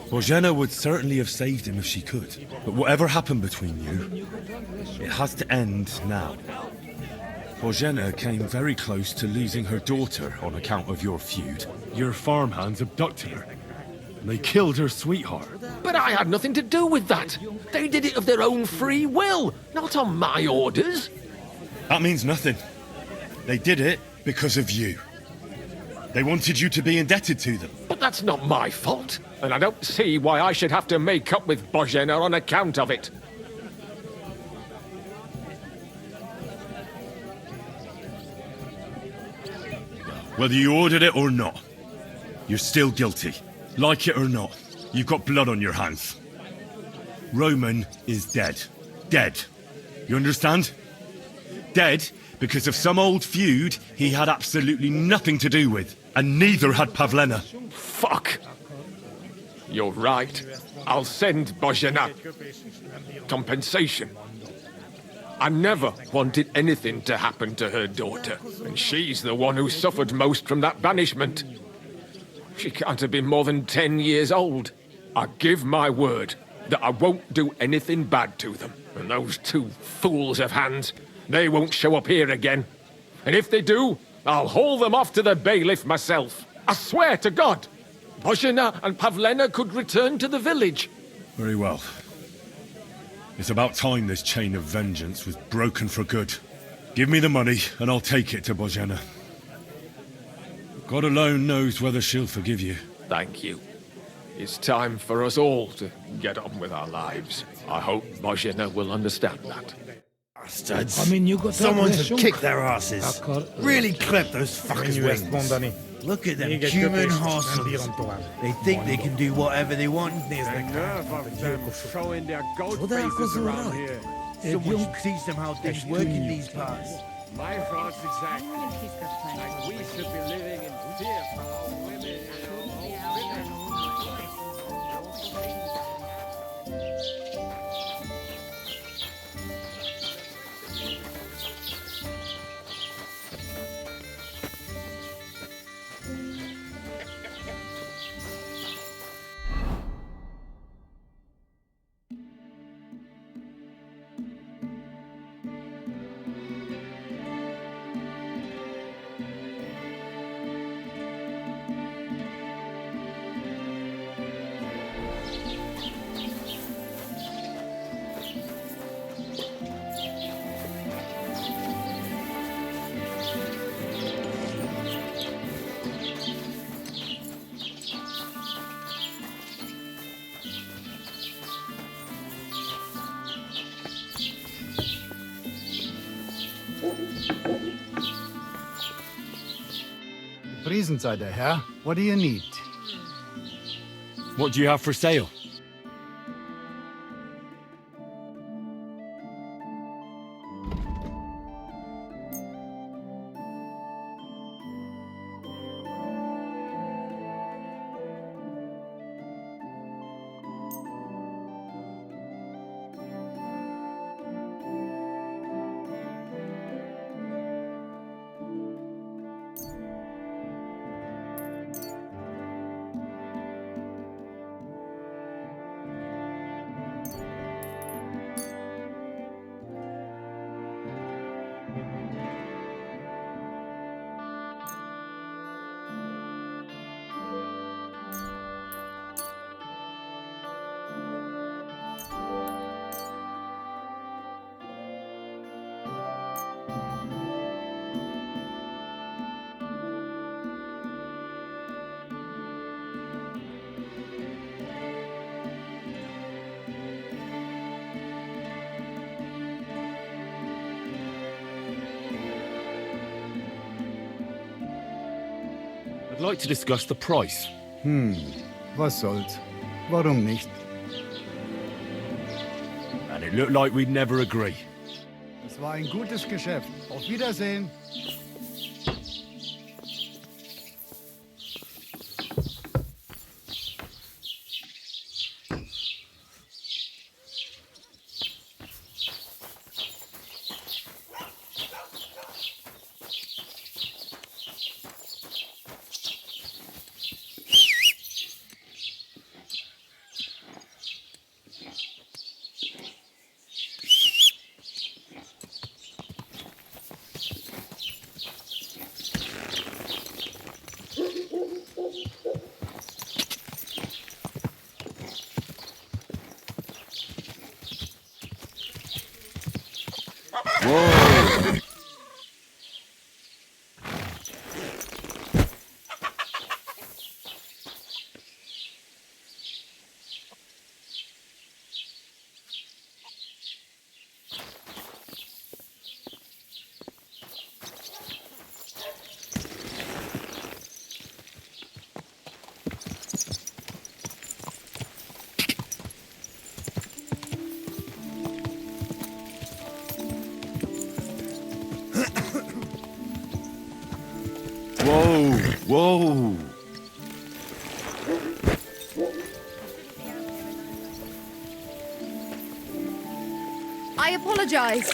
Speaker 10: Bojena would certainly have saved him if she could, but whatever happened between you, it has to end now. Bojena came very close to losing her daughter on account of your feud.
Speaker 2: Your farmhands abducted her, and they killed her sweetheart.
Speaker 15: But I had nothing to do with that. They did it of their own free will, not on my orders.
Speaker 10: That means nothing. They did it because of you. They wanted you to be indebted to them.
Speaker 15: But that's not my fault, and I don't see why I should have to make up with Bojena on account of it.
Speaker 10: Whether you ordered it or not, you're still guilty. Like it or not, you've got blood on your hands. Roman is dead. Dead. You understand? Dead because of some old feud he had absolutely nothing to do with, and neither had Pavlena.
Speaker 15: Fuck. You're right. I'll send Bojena compensation. I never wanted anything to happen to her daughter, and she's the one who suffered most from that banishment. She can't have been more than 10 years old. I give my word that I won't do anything bad to them. And those two fools of hands, they won't show up here again. And if they do, I'll haul them off to the bailiff myself. I swear to God, Bojena and Pavlena could return to the village.
Speaker 10: Very well. It's about time this chain of vengeance was broken for good. Give me the money, and I'll take it to Bojena. God alone knows whether she'll forgive you.
Speaker 15: Thank you. It's time for us all to get on with our lives. I hope Bojena will understand that.
Speaker 11: Bastards.
Speaker 16: I mean, you got
Speaker 11: Someone should kick their asses. Really clip those fuckers' wings.
Speaker 16: spontané.
Speaker 11: Look at them
Speaker 16: Még egy
Speaker 11: human
Speaker 16: köpés,
Speaker 11: horses.
Speaker 16: nem bírom tovább.
Speaker 11: They think they can do whatever they want.
Speaker 14: The nerve of them showing their goat faces around here.
Speaker 11: Someone should teach them how things work in these parts.
Speaker 14: My thoughts exactly. Like we should be living in fear for our women and our women.
Speaker 16: Friesenzeit, Herr. What do you need?
Speaker 2: What do you have for sale? like to discuss the price.
Speaker 16: Was soll's? Warum nicht?
Speaker 2: And it looked like we'd never agree.
Speaker 16: Es war ein gutes Geschäft. Auf Wiedersehen.
Speaker 2: Whoa, whoa.
Speaker 17: I apologize.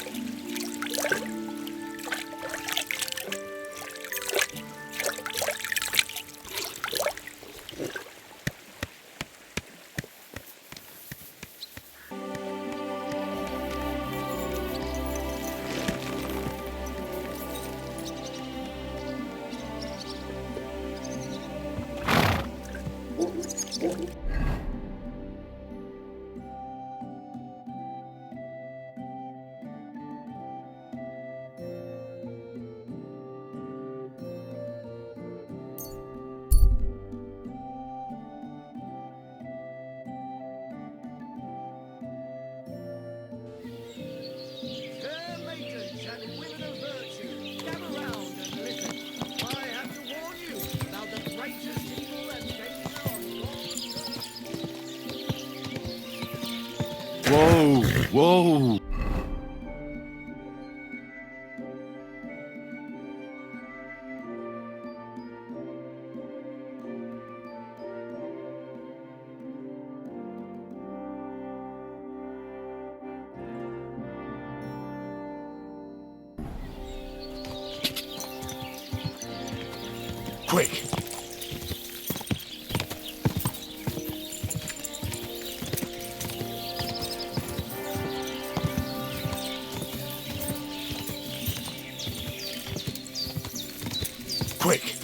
Speaker 2: Whoa, whoa.
Speaker 9: Quick! Quick!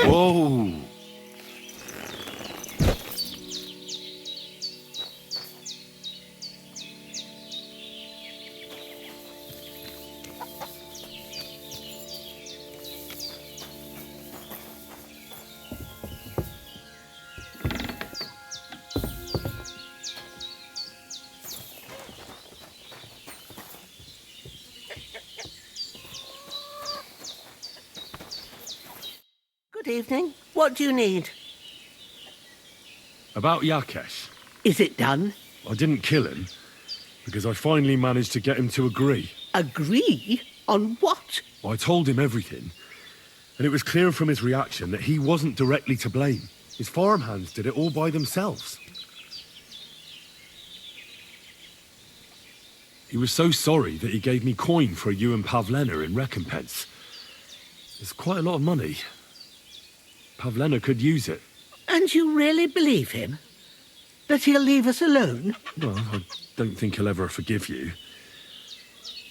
Speaker 2: Whoa.
Speaker 12: Good evening. What do you need?
Speaker 2: About Yakesh.
Speaker 12: Is it done?
Speaker 2: I didn't kill him, because I finally managed to get him to agree.
Speaker 12: Agree? On what?
Speaker 2: I told him everything, and it was clear from his reaction that he wasn't directly to blame. His farmhands did it all by themselves. He was so sorry that he gave me coin for you and Pavlena in recompense. It's quite a lot of money. Pavlena could use it.
Speaker 12: And you really believe him? That he'll leave us alone?
Speaker 2: Well, I don't think he'll ever forgive you.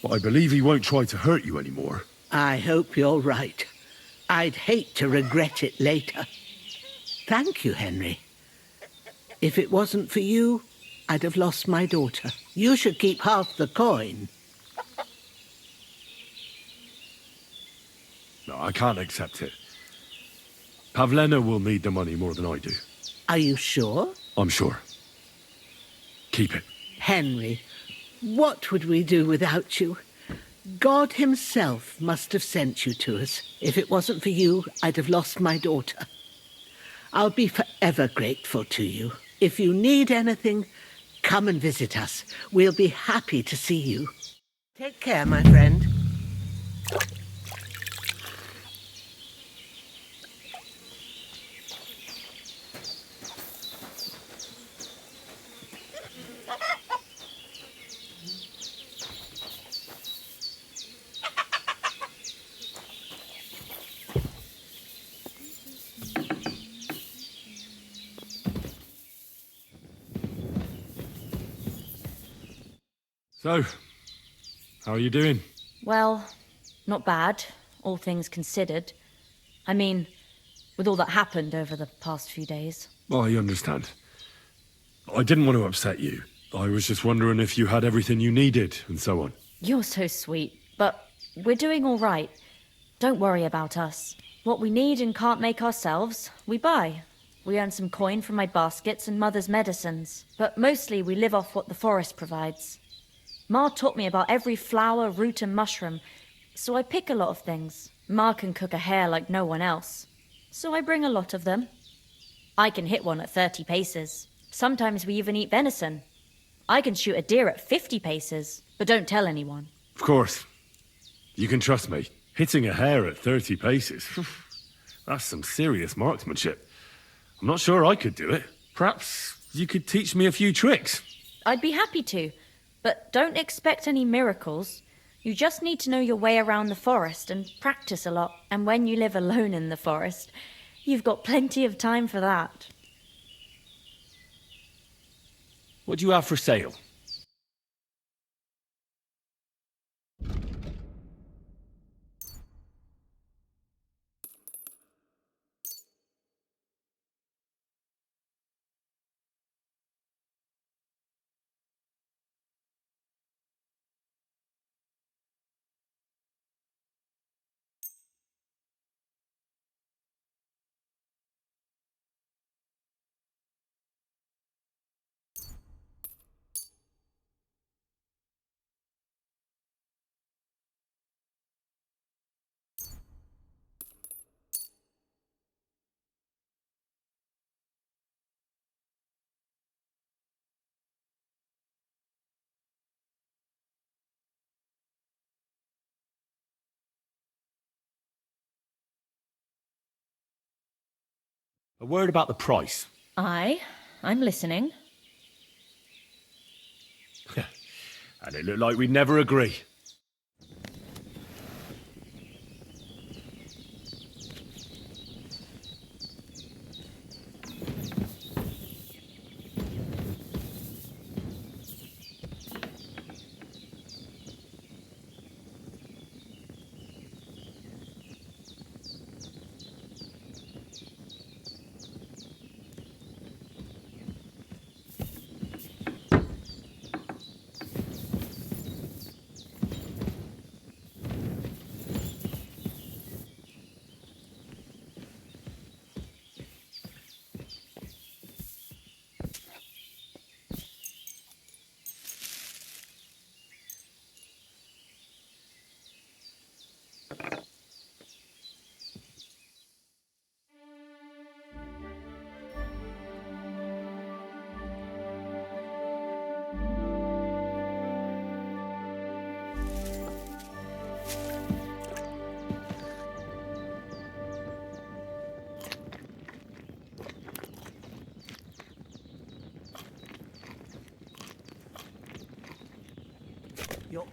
Speaker 2: But I believe he won't try to hurt you anymore.
Speaker 12: I hope you're right. I'd hate to regret it later. Thank you, Henry. If it wasn't for you, I'd have lost my daughter. You should keep half the coin.
Speaker 2: No, I can't accept it. Pavlena will need the money more than I do.
Speaker 12: Are you sure?
Speaker 2: I'm sure. Keep it.
Speaker 12: Henry, what would we do without you? God himself must have sent you to us. If it wasn't for you, I'd have lost my daughter. I'll be forever grateful to you. If you need anything, come and visit us. We'll be happy to see you. Take care, my friend.
Speaker 2: So, how are you doing?
Speaker 5: Well, not bad, all things considered. I mean, with all that happened over the past few days.
Speaker 2: I understand. I didn't want to upset you. I was just wondering if you had everything you needed and so on.
Speaker 5: You're so sweet, but we're doing all right. Don't worry about us. What we need and can't make ourselves, we buy. We earn some coin from my baskets and Mother's medicines, but mostly we live off what the forest provides. Ma taught me about every flower, root and mushroom, so I pick a lot of things. Ma can cook a hare like no one else, so I bring a lot of them. I can hit one at 30 paces. Sometimes we even eat venison. I can shoot a deer at 50 paces, but don't tell anyone.
Speaker 2: Of course. You can trust me. Hitting a hare at 30 paces, that's some serious marksmanship. I'm not sure I could do it. Perhaps you could teach me a few tricks.
Speaker 5: I'd be happy to. But don't expect any miracles. You just need to know your way around the forest and practice a lot. And when you live alone in the forest, you've got plenty of time for that.
Speaker 2: What do you have for sale? A word about the price.
Speaker 5: Aye, I'm listening.
Speaker 2: And it looked like we'd never agree.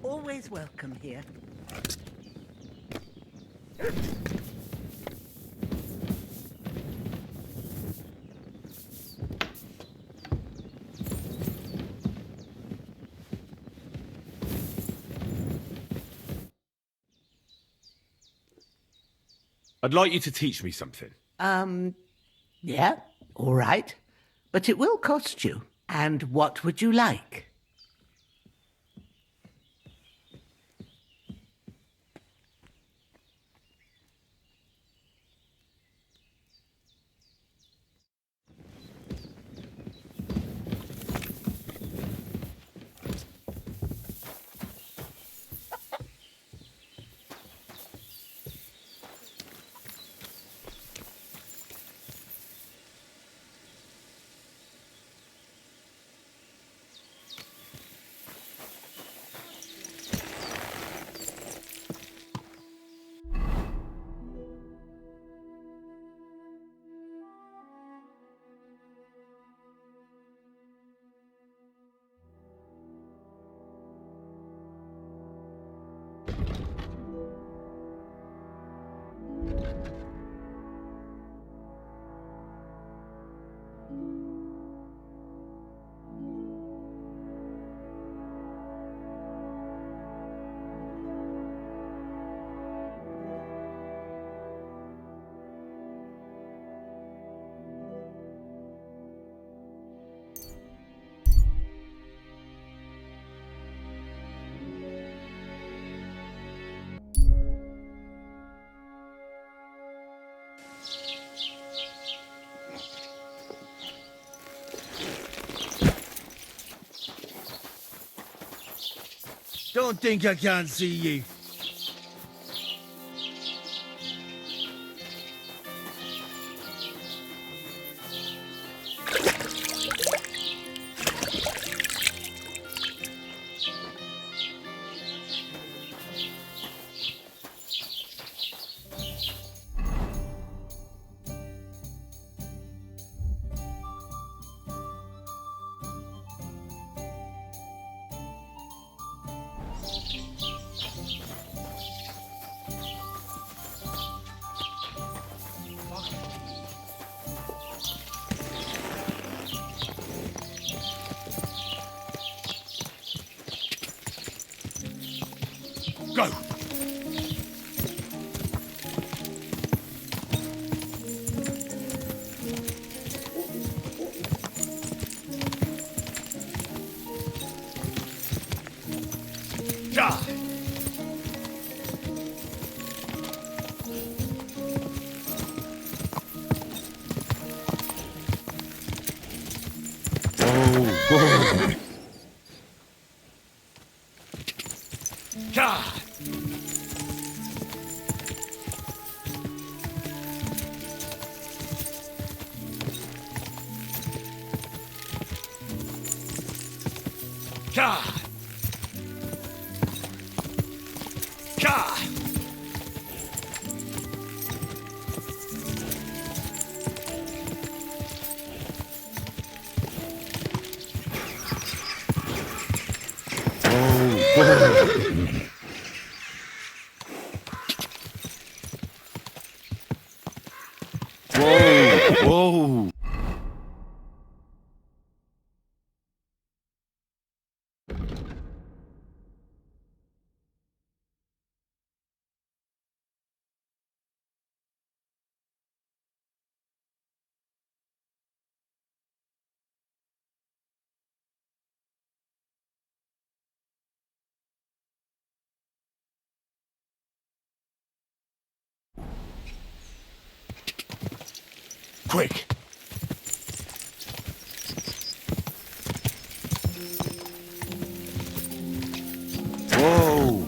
Speaker 12: always welcome here.
Speaker 2: I'd like you to teach me something.
Speaker 12: Yeah, all right. But it will cost you. And what would you like?
Speaker 3: Don't think I can't see you.
Speaker 2: Go! Whoa! Quick! Whoa!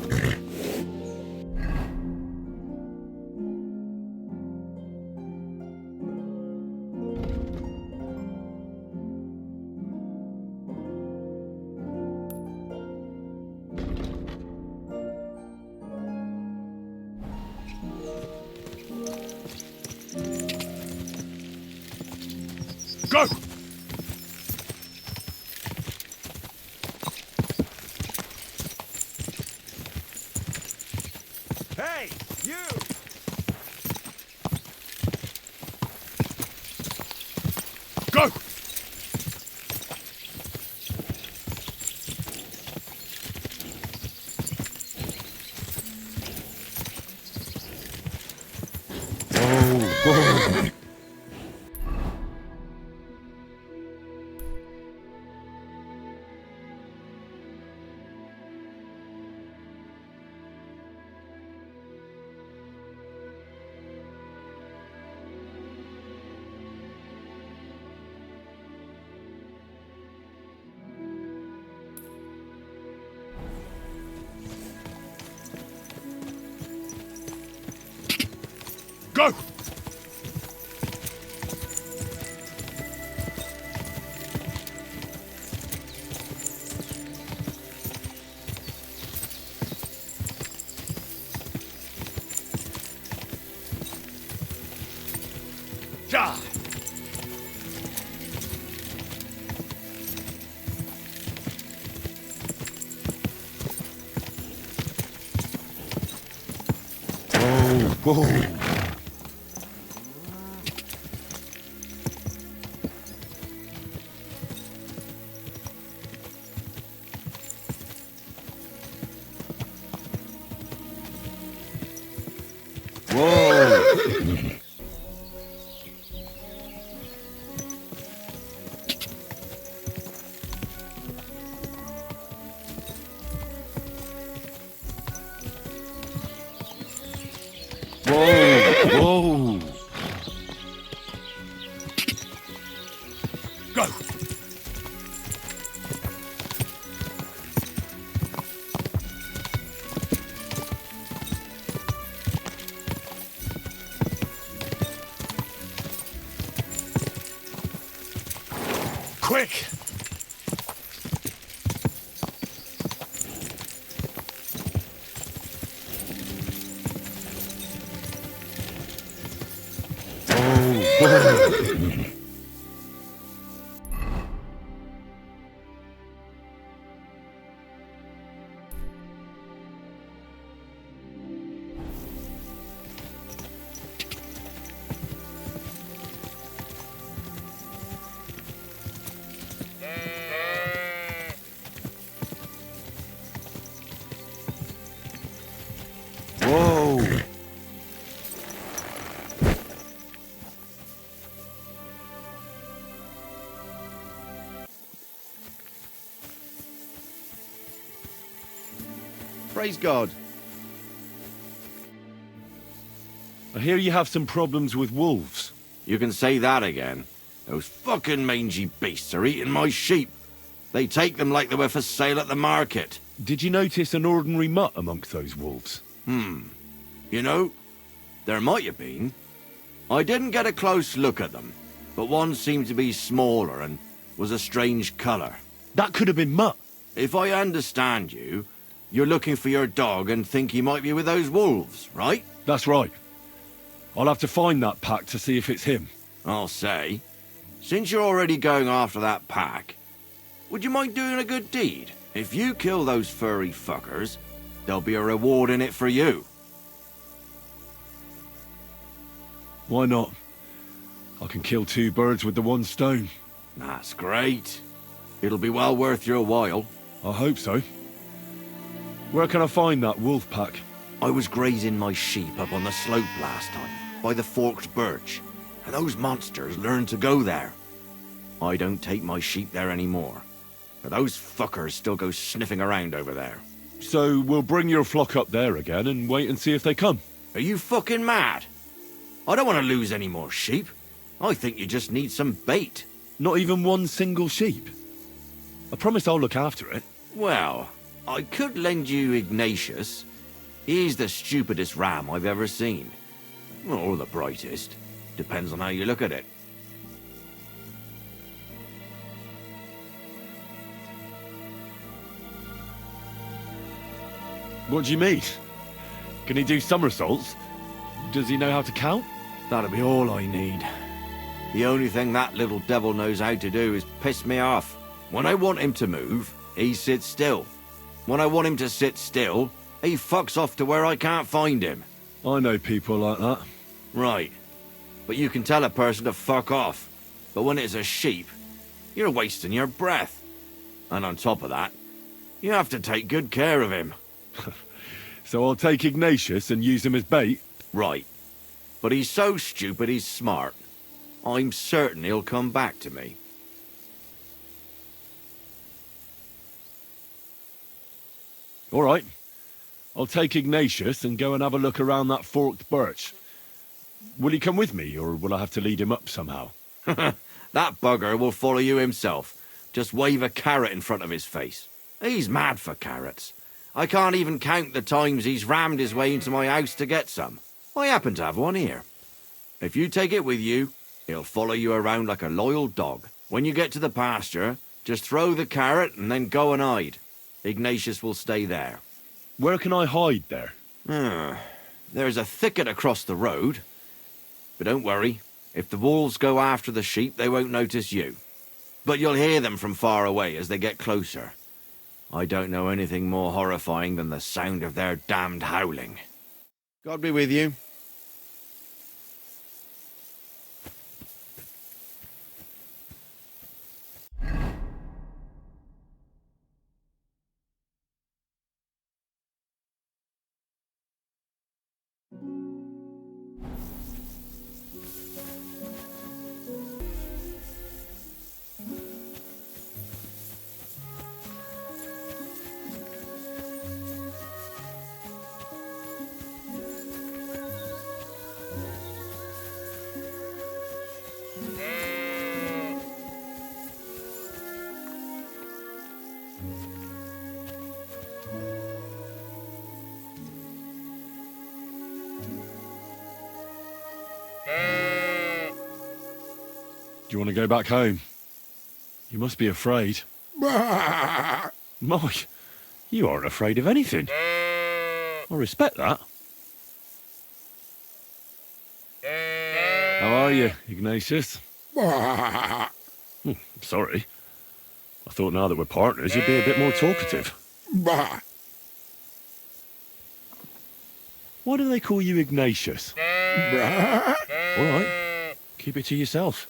Speaker 2: Go!
Speaker 10: Go! Oh, Go! Ja! Oh, whoa. Whoa! Go! Quick! Whoa!
Speaker 9: Praise God.
Speaker 2: I hear you have some problems with wolves.
Speaker 18: You can say that again. Those fucking mangy beasts are eating my sheep. They take them like they were for sale at the market.
Speaker 2: Did you notice an ordinary mutt amongst those wolves?
Speaker 18: You know, there might have been. I didn't get a close look at them, but one seemed to be smaller and was a strange colour.
Speaker 2: That could have been Mutt.
Speaker 18: If I understand you, you're looking for your dog and think he might be with those wolves, right?
Speaker 2: That's right. I'll have to find that pack to see if it's him.
Speaker 18: I'll say, since you're already going after that pack, would you mind doing a good deed? If you kill those furry fuckers, there'll be a reward in it for you.
Speaker 2: Why not? I can kill two birds with the one stone.
Speaker 18: That's great. It'll be well worth your while.
Speaker 2: I hope so. Where can I find that wolf pack?
Speaker 18: I was grazing my sheep up on the slope last time, by the forked birch, and those monsters learned to go there. I don't take my sheep there anymore, but those fuckers still go sniffing around over there.
Speaker 2: So we'll bring your flock up there again and wait and see if they come.
Speaker 18: Are you fucking mad? I don't want to lose any more sheep. I think you just need some bait.
Speaker 2: Not even one single sheep? I promise I'll look after it.
Speaker 18: Well, I could lend you Ignatius. He's the stupidest ram I've ever seen. Or the brightest. Depends on how you look at it.
Speaker 2: What do you mean? Can he do somersaults? Does he know how to count?
Speaker 18: That'll be all I need. The only thing that little devil knows how to do is piss me off. When I want him to move, he sits still. When I want him to sit still, he fucks off to where I can't find him.
Speaker 2: I know people like that.
Speaker 18: Right. But you can tell a person to fuck off. But when it's a sheep, you're wasting your breath. And on top of that, you have to take good care of him.
Speaker 2: So I'll take Ignatius and use him as bait?
Speaker 18: Right. But he's so stupid he's smart. I'm certain he'll come back to me.
Speaker 2: All right. I'll take Ignatius and go and have a look around that forked birch. Will he come with me, or will I have to lead him up somehow?
Speaker 18: That bugger will follow you himself. Just wave a carrot in front of his face. He's mad for carrots. I can't even count the times he's rammed his way into my house to get some. I happen to have one here. If you take it with you, he'll follow you around like a loyal dog. When you get to the pasture, just throw the carrot and then go and hide. Ignatius will stay there.
Speaker 2: Where can I hide there?
Speaker 18: There's a thicket across the road. But don't worry. If the wolves go after the sheep, they won't notice you. But you'll hear them from far away as they get closer. I don't know anything more horrifying than the sound of their damned howling. God be with you.
Speaker 2: Do you want to go back home? You must be afraid. Mike, you aren't afraid of anything. I respect that. How are you, Ignatius? Sorry. I thought now that we're partners, you'd be a bit more talkative. Why do they call you Ignatius? All right, keep it to yourself.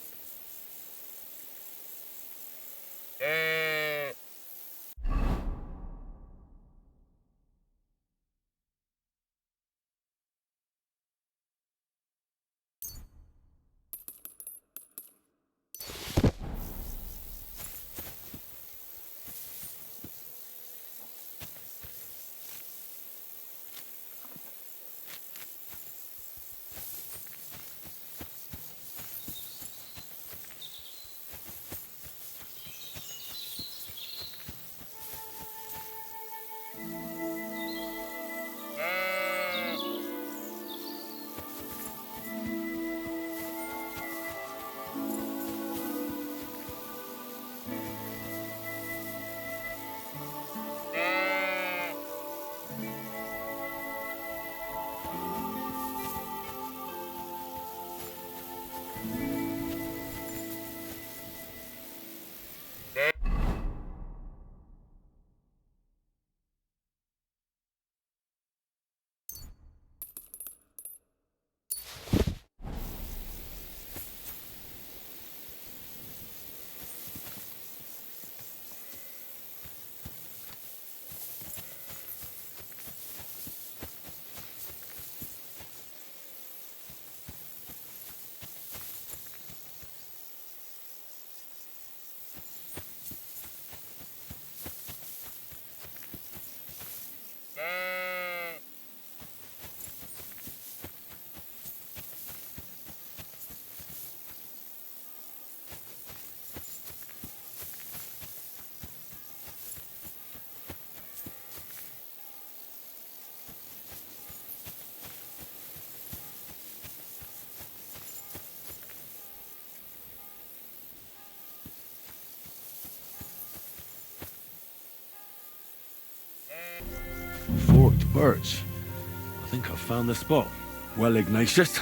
Speaker 2: Forked birch. I think I've found the spot. Well, Ignatius,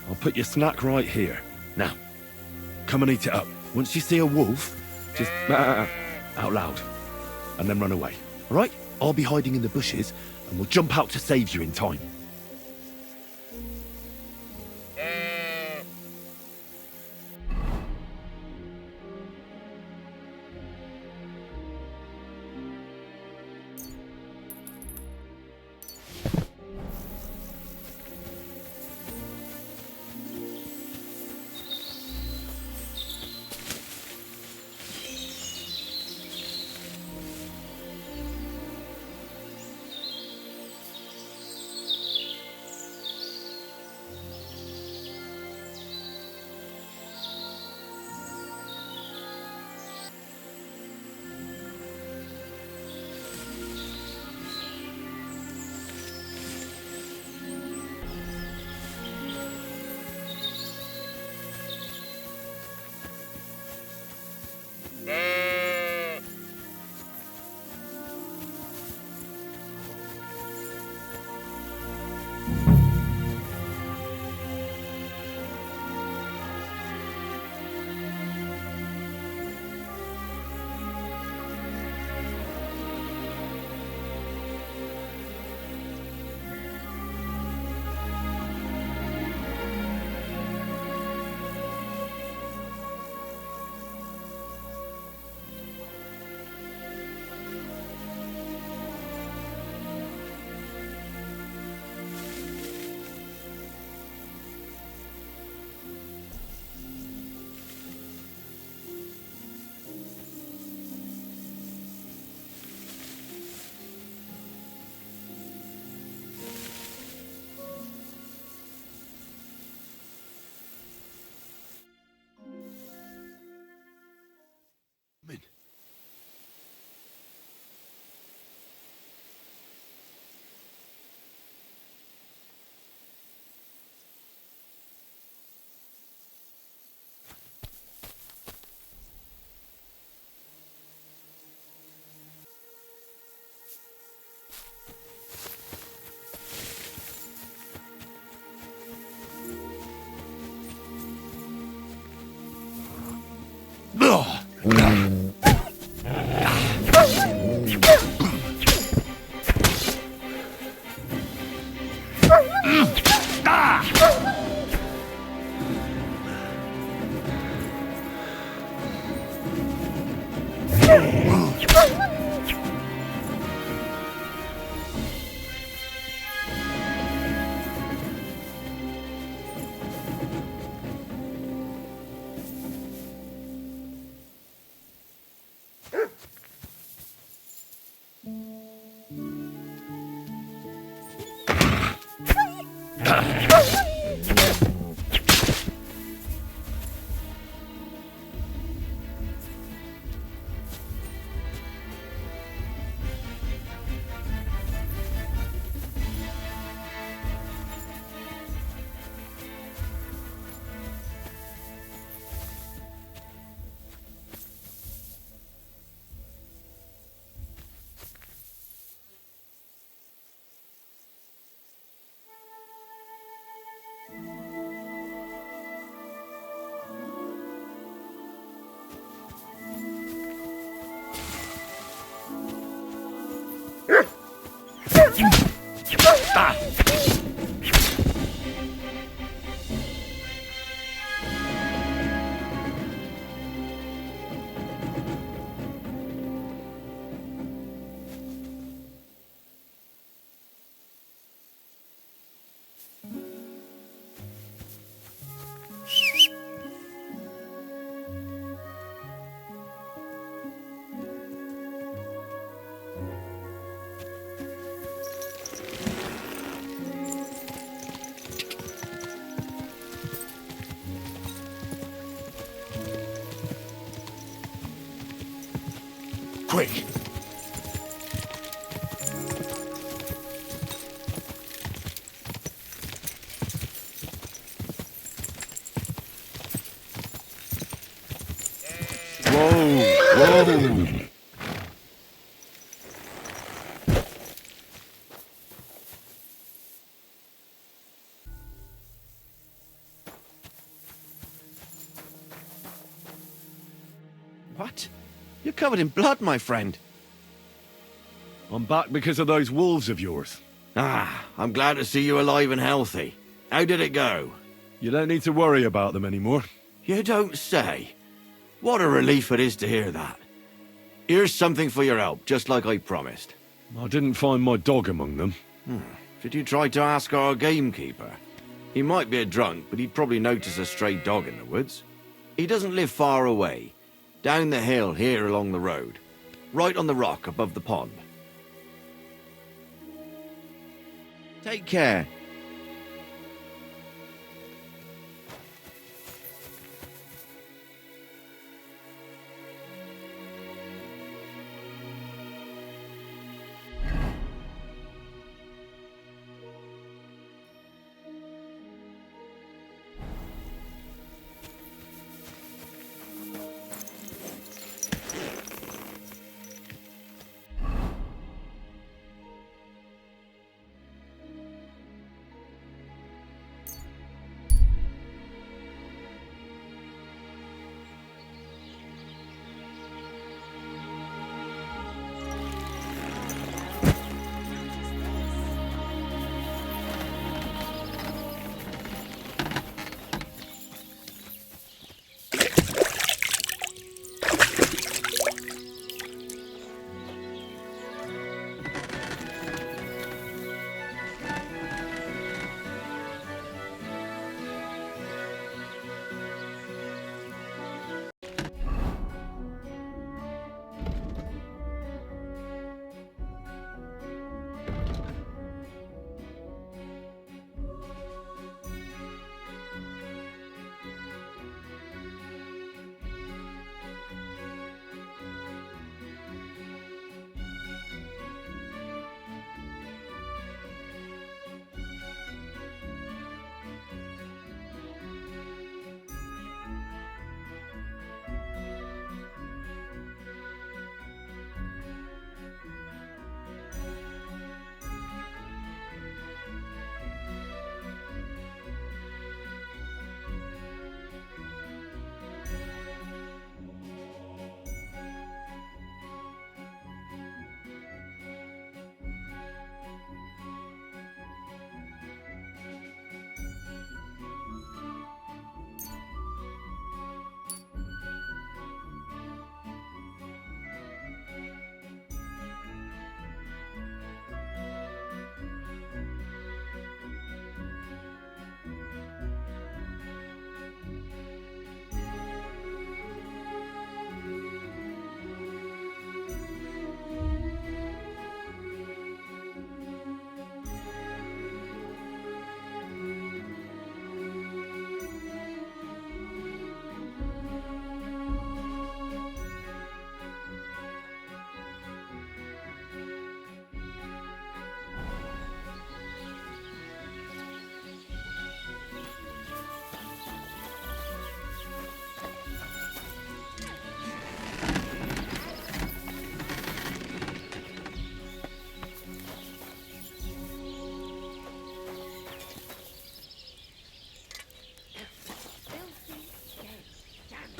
Speaker 2: I'll put your snack right here. Now, come and eat it up. Once you see a wolf, just out loud, and then run away. All right? I'll be hiding in the bushes, and we'll jump out to save you in time.
Speaker 9: Quick!
Speaker 10: Whoa!
Speaker 18: What? You're covered in blood, my friend.
Speaker 2: I'm back because of those wolves of yours.
Speaker 18: Ah, I'm glad to see you alive and healthy. How did it go?
Speaker 2: You don't need to worry about them anymore.
Speaker 18: You don't say. What a relief it is to hear that. Here's something for your help, just like I promised.
Speaker 2: I didn't find my dog among them.
Speaker 18: Did you try to ask our gamekeeper? He might be a drunk, but he'd probably notice a stray dog in the woods. He doesn't live far away. Down the hill here along the road. Right on the rock above the pond. Take care.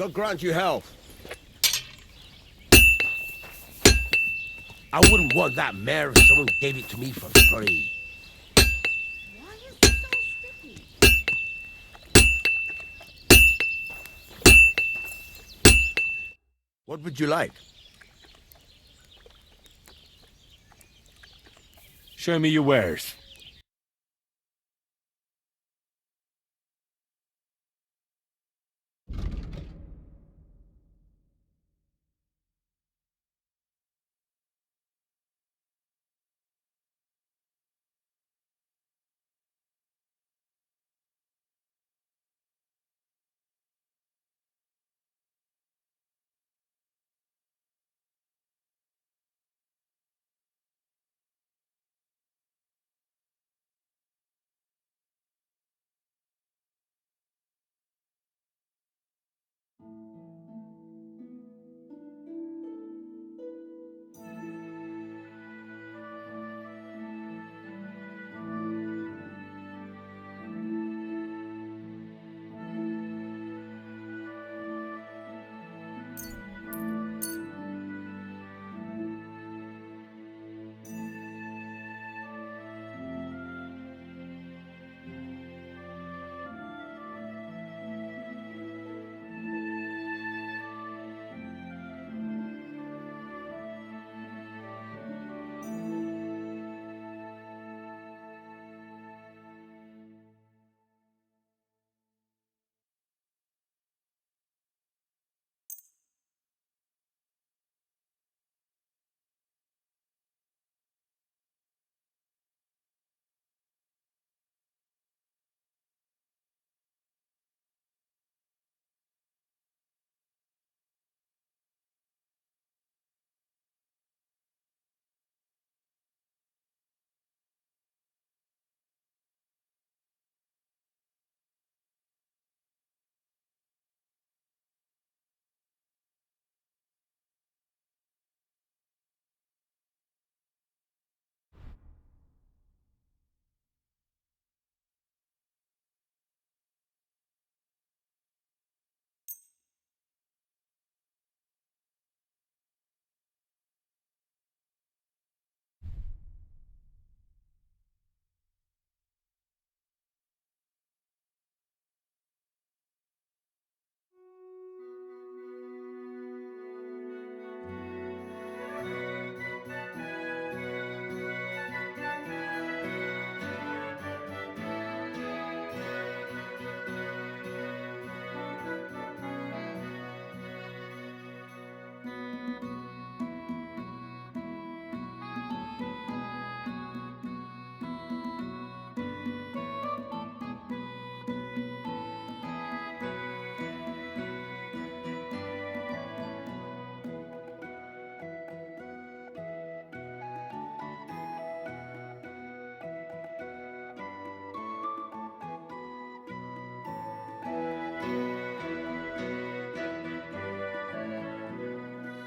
Speaker 9: God grant you health. I wouldn't want that mare if someone gave it to me for free.
Speaker 17: Why is it so sticky?
Speaker 9: What would you like?
Speaker 2: Show me your wares.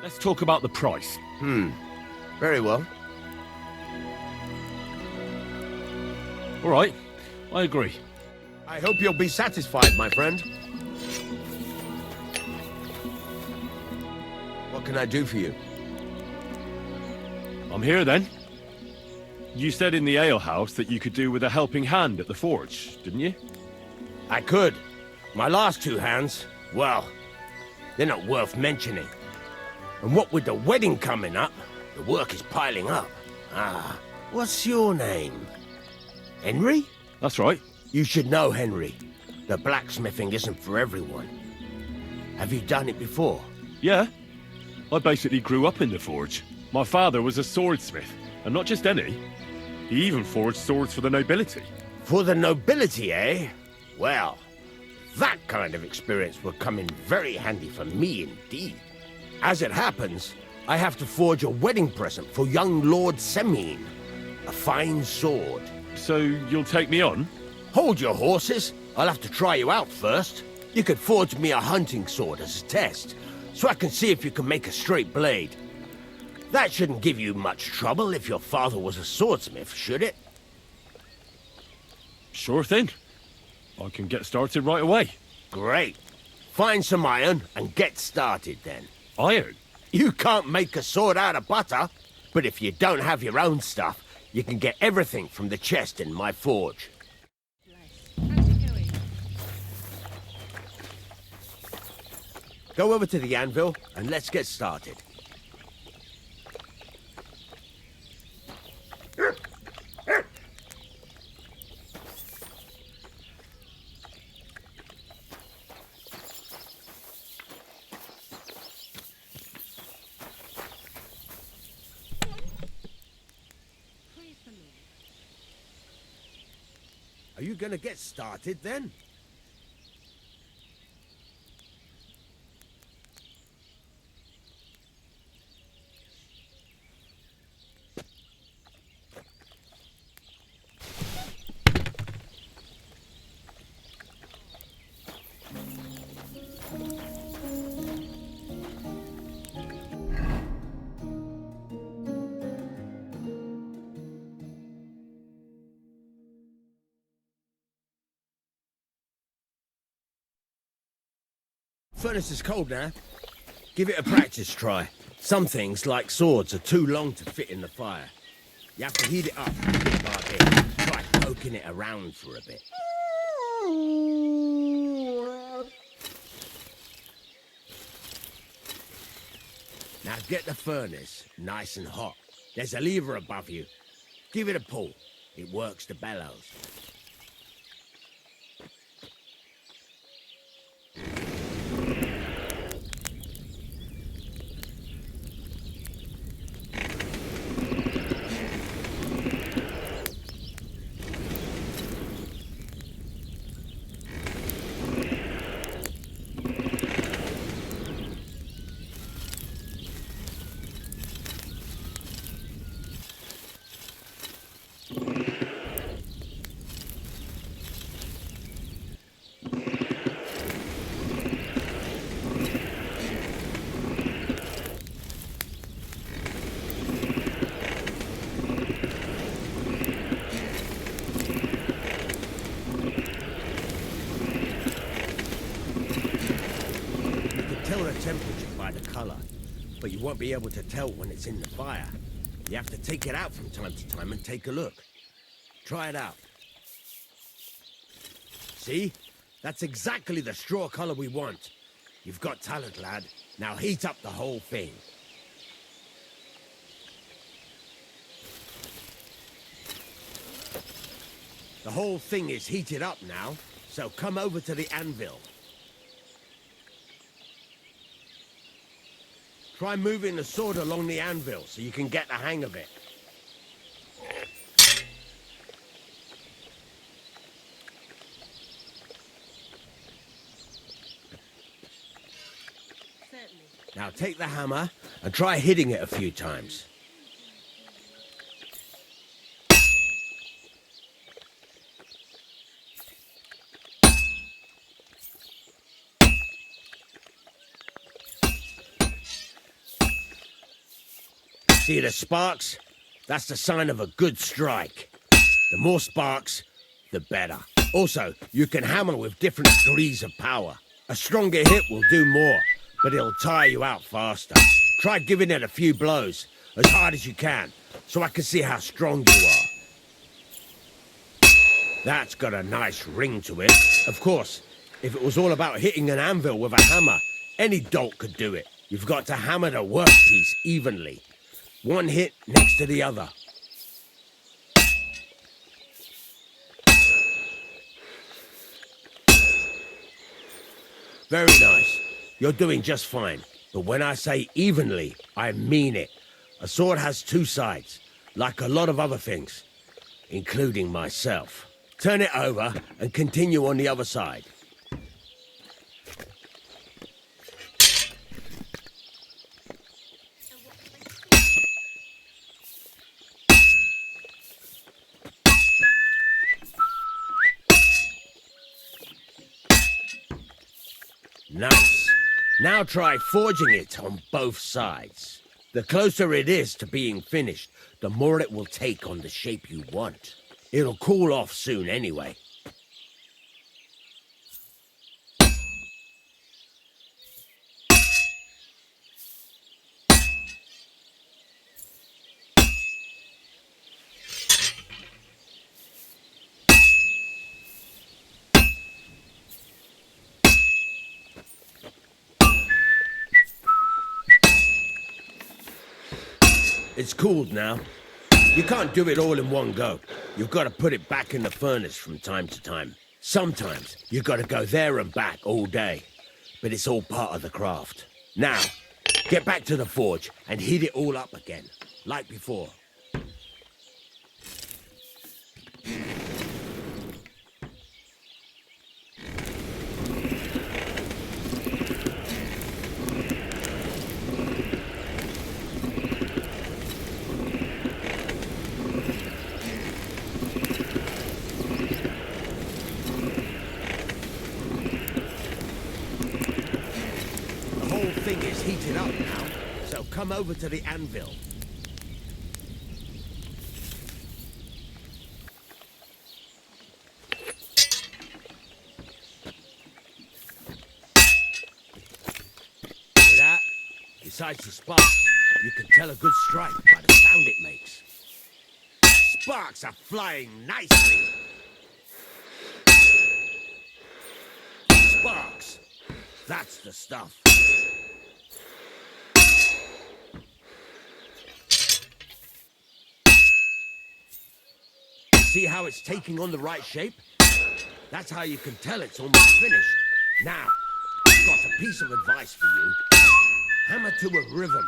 Speaker 2: Let's talk about the price.
Speaker 9: Very well.
Speaker 2: All right, I agree.
Speaker 9: I hope you'll be satisfied, my friend. What can I do for you?
Speaker 2: I'm here then. You said in the alehouse that you could do with a helping hand at the forge, didn't you?
Speaker 9: I could. My last two hands, well, they're not worth mentioning. And what with the wedding coming up, the work is piling up. What's your name? Henry?
Speaker 2: That's right.
Speaker 9: You should know, Henry. The blacksmithing isn't for everyone. Have you done it before?
Speaker 2: Yeah. I basically grew up in the forge. My father was a swordsmith, and not just any. He even forged swords for the nobility.
Speaker 9: For the nobility, eh? Well, that kind of experience will come in very handy for me indeed. As it happens, I have to forge a wedding present for young Lord Semine. A fine sword.
Speaker 2: So you'll take me on?
Speaker 9: Hold your horses. I'll have to try you out first. You could forge me a hunting sword as a test, so I can see if you can make a straight blade. That shouldn't give you much trouble if your father was a swordsmith, should it?
Speaker 2: Sure thing. I can get started right away.
Speaker 9: Great. Find some iron and get started then.
Speaker 2: Iron?
Speaker 9: You can't make a sword out of butter, but if you don't have your own stuff, you can get everything from the chest in my forge. Go over to the anvil and let's get started. Are you gonna get started then? Furnace is cold now. Give it a practice try. Some things, like swords, are too long to fit in the fire. You have to heat it up bit by bit. Try poking it around for a bit. Now get the furnace nice and hot. There's a lever above you. Give it a pull. It works the bellows. Temperature by the color, but you won't be able to tell when it's in the fire. You have to take it out from time to time and take a look. Try it out. See? That's exactly the straw color we want. You've got talent, lad. Now heat up the whole thing. The whole thing is heated up now, so come over to the anvil. Try moving the sword along the anvil so you can get the hang of it. Now take the hammer and try hitting it a few times. See the sparks? That's the sign of a good strike. The more sparks, the better. Also, you can hammer with different degrees of power. A stronger hit will do more, but it'll tire you out faster. Try giving it a few blows, as hard as you can, so I can see how strong you are. That's got a nice ring to it. Of course, if it was all about hitting an anvil with a hammer, any dolt could do it. You've got to hammer the workpiece evenly. One hit next to the other. Very nice. You're doing just fine. But when I say evenly, I mean it. A sword has two sides, like a lot of other things, including myself. Turn it over and continue on the other side. Nice. Now try forging it on both sides. The closer it is to being finished, the more it will take on the shape you want. It'll cool off soon anyway. It's cooled now. You can't do it all in one go. You've got to put it back in the furnace from time to time. Sometimes you've got to go there and back all day. But it's all part of the craft. Now, get back to the forge and heat it all up again, like before. Thing is heated up now, so come over to the anvil. See that? Besides the sparks, you can tell a good strike by the sound it makes. Sparks are flying nicely. Sparks. That's the stuff. See how it's taking on the right shape? That's how you can tell it's almost finished. Now, I've got a piece of advice for you. Hammer to a rhythm.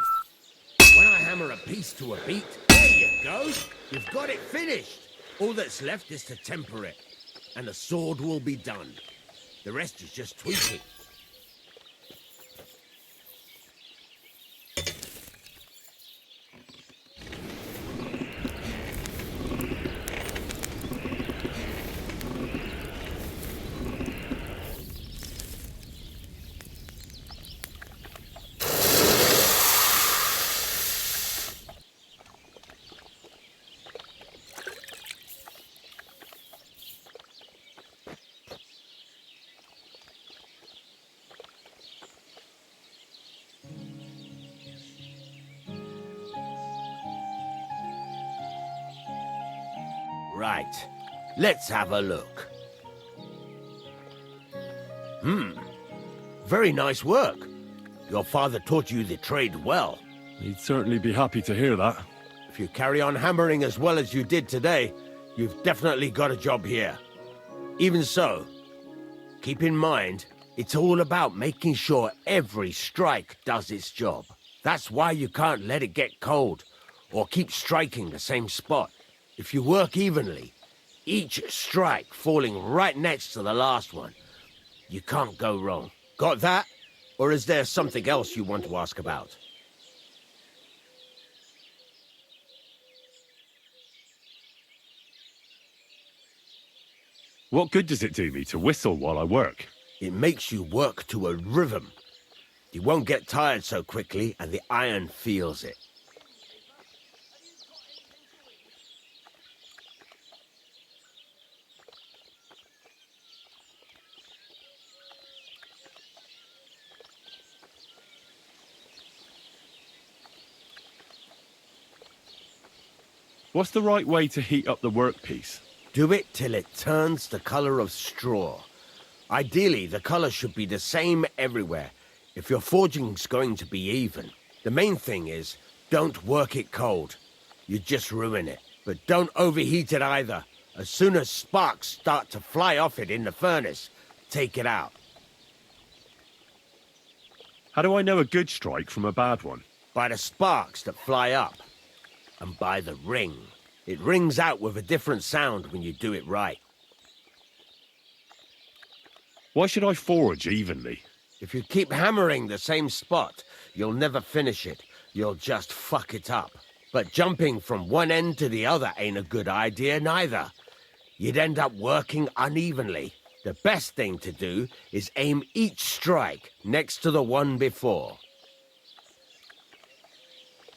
Speaker 9: When I hammer a piece to a beat, there you go. You've got it finished. All that's left is to temper it, and the sword will be done. The rest is just tweaking. Right. Let's have a look. Very nice work. Your father taught you the trade well.
Speaker 2: He'd certainly be happy to hear that.
Speaker 9: If you carry on hammering as well as you did today, you've definitely got a job here. Even so, keep in mind, it's all about making sure every strike does its job. That's why you can't let it get cold, or keep striking the same spot. If you work evenly, each strike falling right next to the last one, you can't go wrong. Got that? Or is there something else you want to ask about?
Speaker 2: What good does it do me to whistle while I work?
Speaker 9: It makes you work to a rhythm. You won't get tired so quickly, and the iron feels it.
Speaker 2: What's the right way to heat up the workpiece?
Speaker 9: Do it till it turns the color of straw. Ideally, the color should be the same everywhere, if your forging's going to be even. The main thing is, don't work it cold. You just ruin it. But don't overheat it either. As soon as sparks start to fly off it in the furnace, take it out.
Speaker 2: How do I know a good strike from a bad one?
Speaker 9: By the sparks that fly up. And by the ring. It rings out with a different sound when you do it right.
Speaker 2: Why should I forge evenly?
Speaker 9: If you keep hammering the same spot, you'll never finish it. You'll just fuck it up. But jumping from one end to the other ain't a good idea neither. You'd end up working unevenly. The best thing to do is aim each strike next to the one before.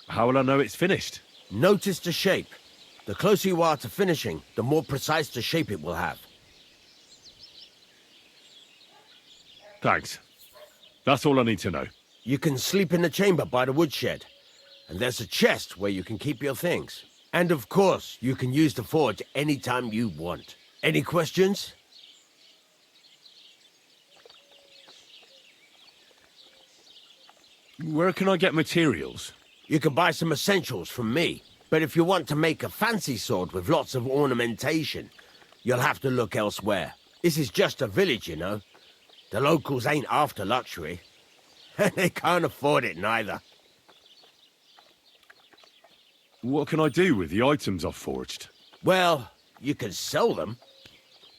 Speaker 2: How will I know it's finished?
Speaker 9: Notice the shape. The closer you are to finishing, the more precise the shape it will have.
Speaker 2: Thanks. That's all I need to know.
Speaker 9: You can sleep in the chamber by the woodshed. And there's a chest where you can keep your things. And of course, you can use the forge anytime you want. Any questions?
Speaker 2: Where can I get materials?
Speaker 9: You can buy some essentials from me. But if you want to make a fancy sword with lots of ornamentation, you'll have to look elsewhere. This is just a village, you know. The locals ain't after luxury. They can't afford it neither.
Speaker 2: What can I do with the items I've forged?
Speaker 9: Well, you can sell them,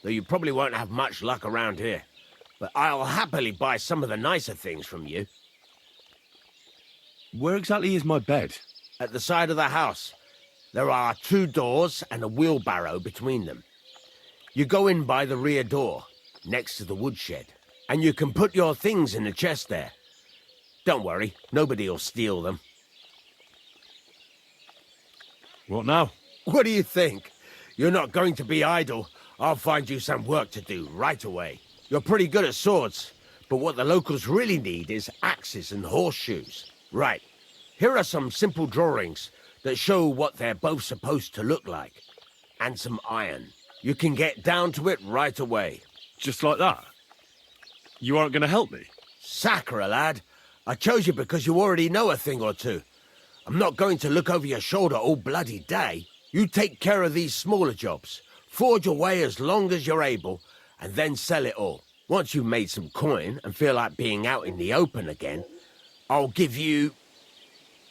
Speaker 9: though you probably won't have much luck around here. But I'll happily buy some of the nicer things from you.
Speaker 2: Where exactly is my bed?
Speaker 9: At the side of the house. There are 2 doors and a wheelbarrow between them. You go in by the rear door, next to the woodshed, and you can put your things in the chest there. Don't worry, nobody'll steal them.
Speaker 2: What now?
Speaker 9: What do you think? You're not going to be idle. I'll find you some work to do right away. You're pretty good at swords, but what the locals really need is axes and horseshoes. Right, here are some simple drawings that show what they're both supposed to look like. And some iron. You can get down to it right away.
Speaker 2: Just like that? You aren't going to help me?
Speaker 9: Sacre, lad. I chose you because you already know a thing or two. I'm not going to look over your shoulder all bloody day. You take care of these smaller jobs. Forge away as long as you're able, and then sell it all. Once you've made some coin and feel like being out in the open again, I'll give you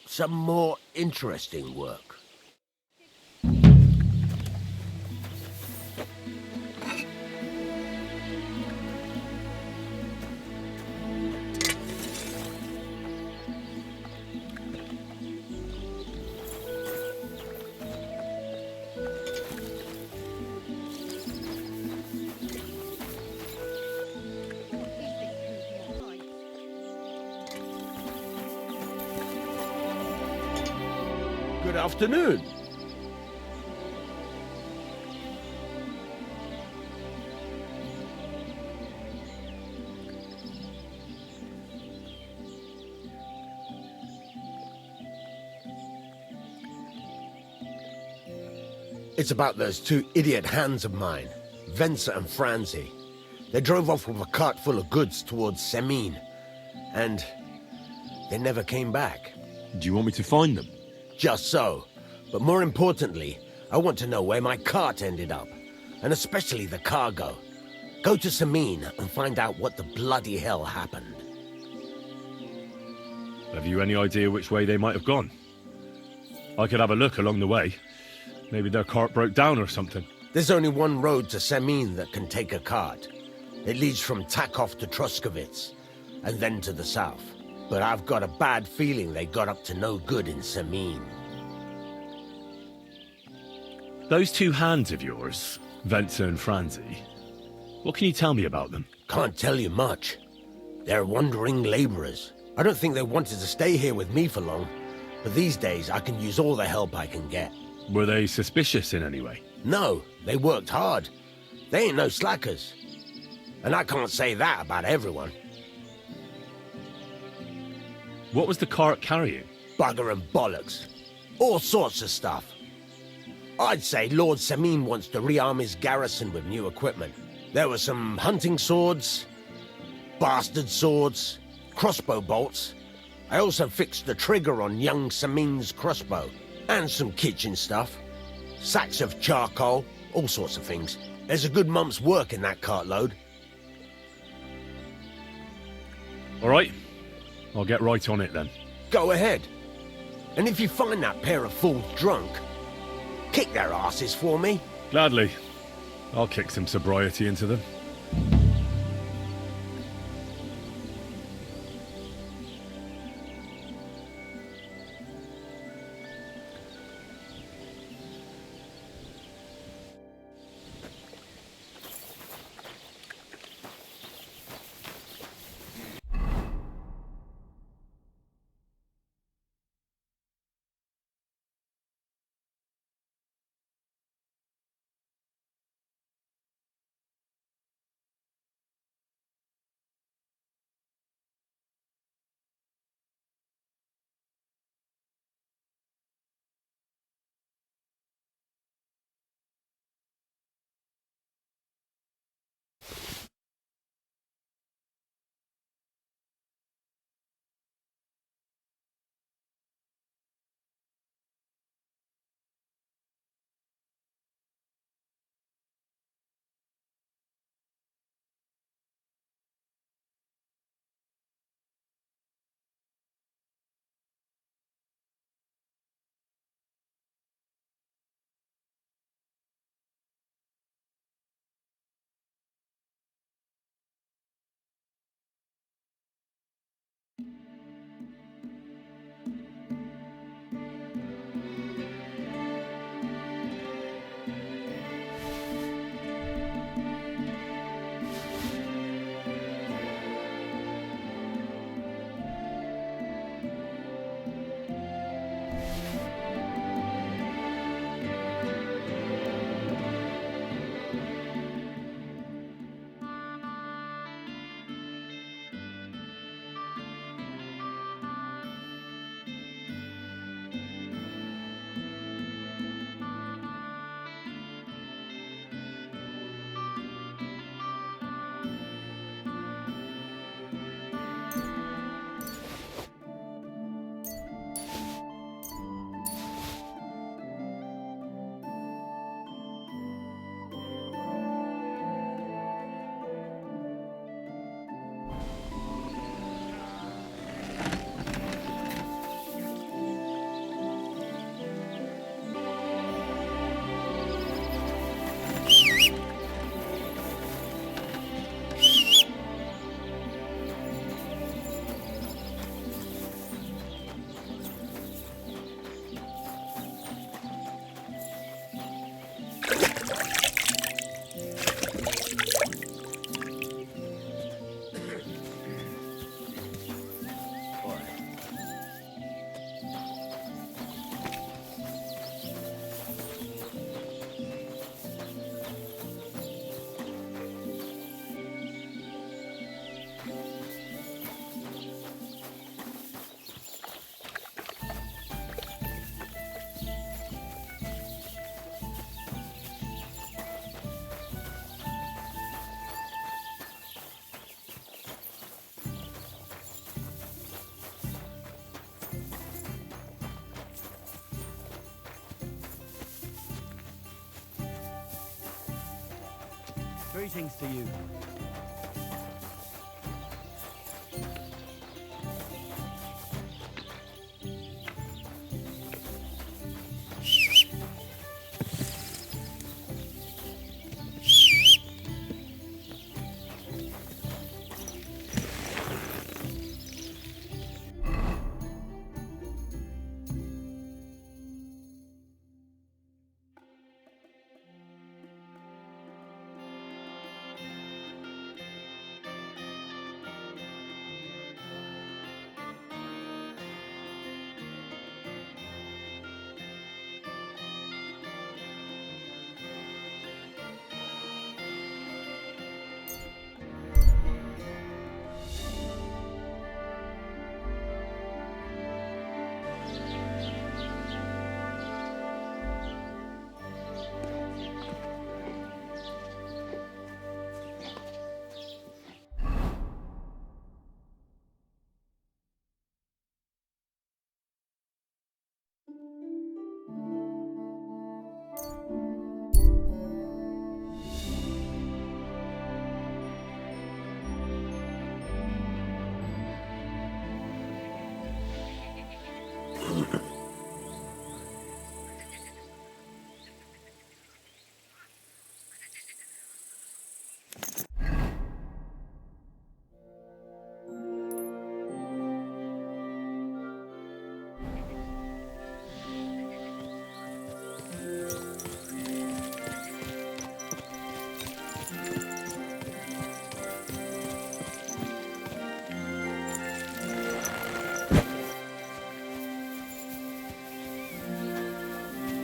Speaker 9: some more interesting work. Good afternoon. It's about those 2 idiot hands of mine, Venser and Franzi. They drove off with a cart full of goods towards Semine, and they never came back.
Speaker 2: Do you want me to find them?
Speaker 9: Just so. But more importantly, I want to know where my cart ended up, and especially the cargo. Go to Semine and find out what the bloody hell happened.
Speaker 2: Have you any idea which way they might have gone? I could have a look along the way. Maybe their cart broke down or something.
Speaker 9: There's only one road to Semine that can take a cart. It leads from Takov to Troskovitz, and then to the south. But I've got a bad feeling they got up to no good in Semine.
Speaker 2: Those 2 hands of yours, Venser and Franzi, what can you tell me about them?
Speaker 9: Can't tell you much. They're wandering laborers. I don't think they wanted to stay here with me for long, but these days I can use all the help I can get.
Speaker 2: Were they suspicious in any way?
Speaker 9: No, they worked hard. They ain't no slackers. And I can't say that about everyone.
Speaker 2: What was the cart carrying?
Speaker 9: Bugger and bollocks. All sorts of stuff. I'd say Lord Semine wants to rearm his garrison with new equipment. There were some hunting swords, bastard swords, crossbow bolts. I also fixed the trigger on young Semine's crossbow. And some kitchen stuff. Sacks of charcoal, all sorts of things. There's a good month's work in that cartload.
Speaker 2: All right. I'll get right on it then.
Speaker 9: Go ahead. And if you find that pair of fools drunk, kick their asses for me.
Speaker 2: Gladly. I'll kick some sobriety into them.
Speaker 11: Greetings to you.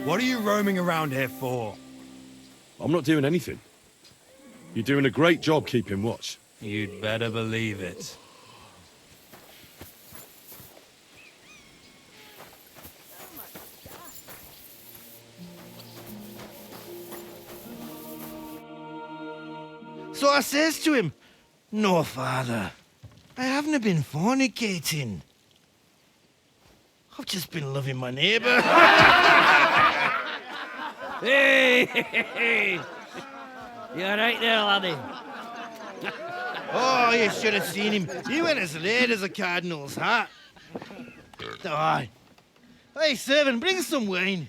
Speaker 19: What are you roaming around here for?
Speaker 2: I'm not doing anything. You're doing a great job keeping watch.
Speaker 19: You'd better believe it.
Speaker 20: So I says to him, "No, father, I haven't been fornicating. I've just been loving my neighbour."
Speaker 11: Hey! You alright there, laddie?
Speaker 20: Oh, you should have seen him. He went as red as a cardinal's hat. Aye. Hey, servant, bring some wine.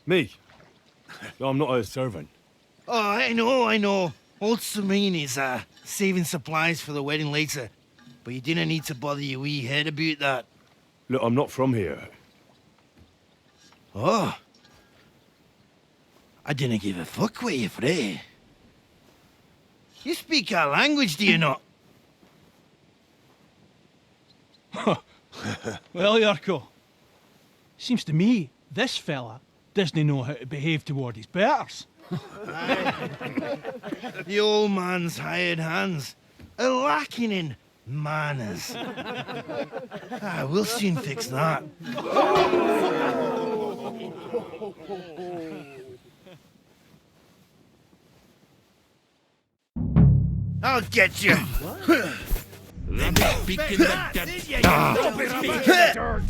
Speaker 2: Me? I'm not a servant.
Speaker 20: Oh, I know. Old Samin is saving supplies for the wedding later. But you didn't need to bother your wee head about that.
Speaker 2: Look, I'm not from here.
Speaker 20: Oh. I didn't give a fuck what you're frae. You speak our language, do you not?
Speaker 21: Well, Yarko, seems to me this fella doesn't know how to behave toward his betters.
Speaker 20: The old man's hired hands are lacking in manners. We'll soon fix that. I'll get you.
Speaker 3: Let me speak in the dirt.
Speaker 20: Don't speak in the dirt.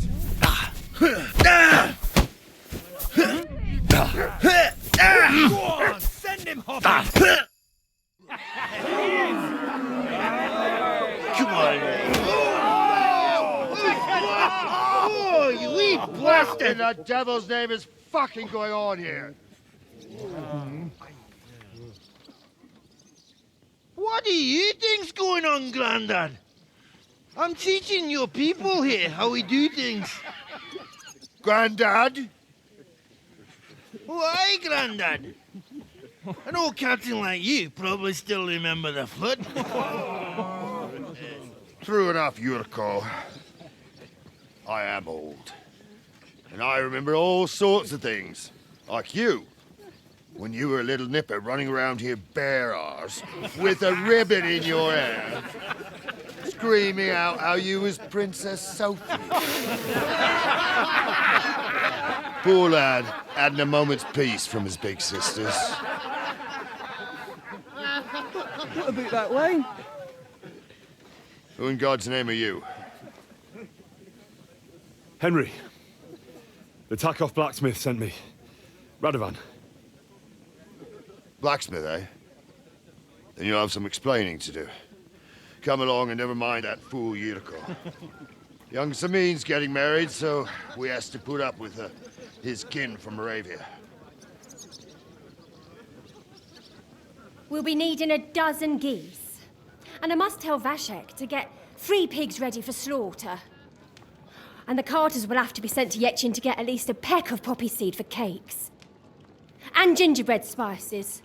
Speaker 3: Go on, send him hopping.
Speaker 20: Come on. Oh, you wee
Speaker 16: What in
Speaker 20: bastard.
Speaker 16: the devil's name is fucking going on here?
Speaker 20: What do you think's going on, Grandad? I'm teaching your people here how we do things.
Speaker 16: Grandad?
Speaker 20: Why, Grandad? An old captain like you probably still remember the flood.
Speaker 16: True enough, Yurko. I am old. And I remember all sorts of things. Like you. When you were a little nipper running around here bare arse, with a ribbon in your hair, screaming out how you was Princess Sophie. Poor lad, hadn't a moment's peace from his big sisters.
Speaker 21: What about that wine?
Speaker 16: Who in God's name are you?
Speaker 2: Henry. The Takoff blacksmith sent me. Radovan.
Speaker 16: Blacksmith, eh? Then you'll have some explaining to do. Come along and never mind that fool Yurko. Young Samin's getting married, so we has to put up with his kin from Moravia.
Speaker 4: We'll be needing a dozen geese. And I must tell Vashek to get 3 pigs ready for slaughter. And the carters will have to be sent to Yetchin to get at least a peck of poppy seed for cakes. And gingerbread spices.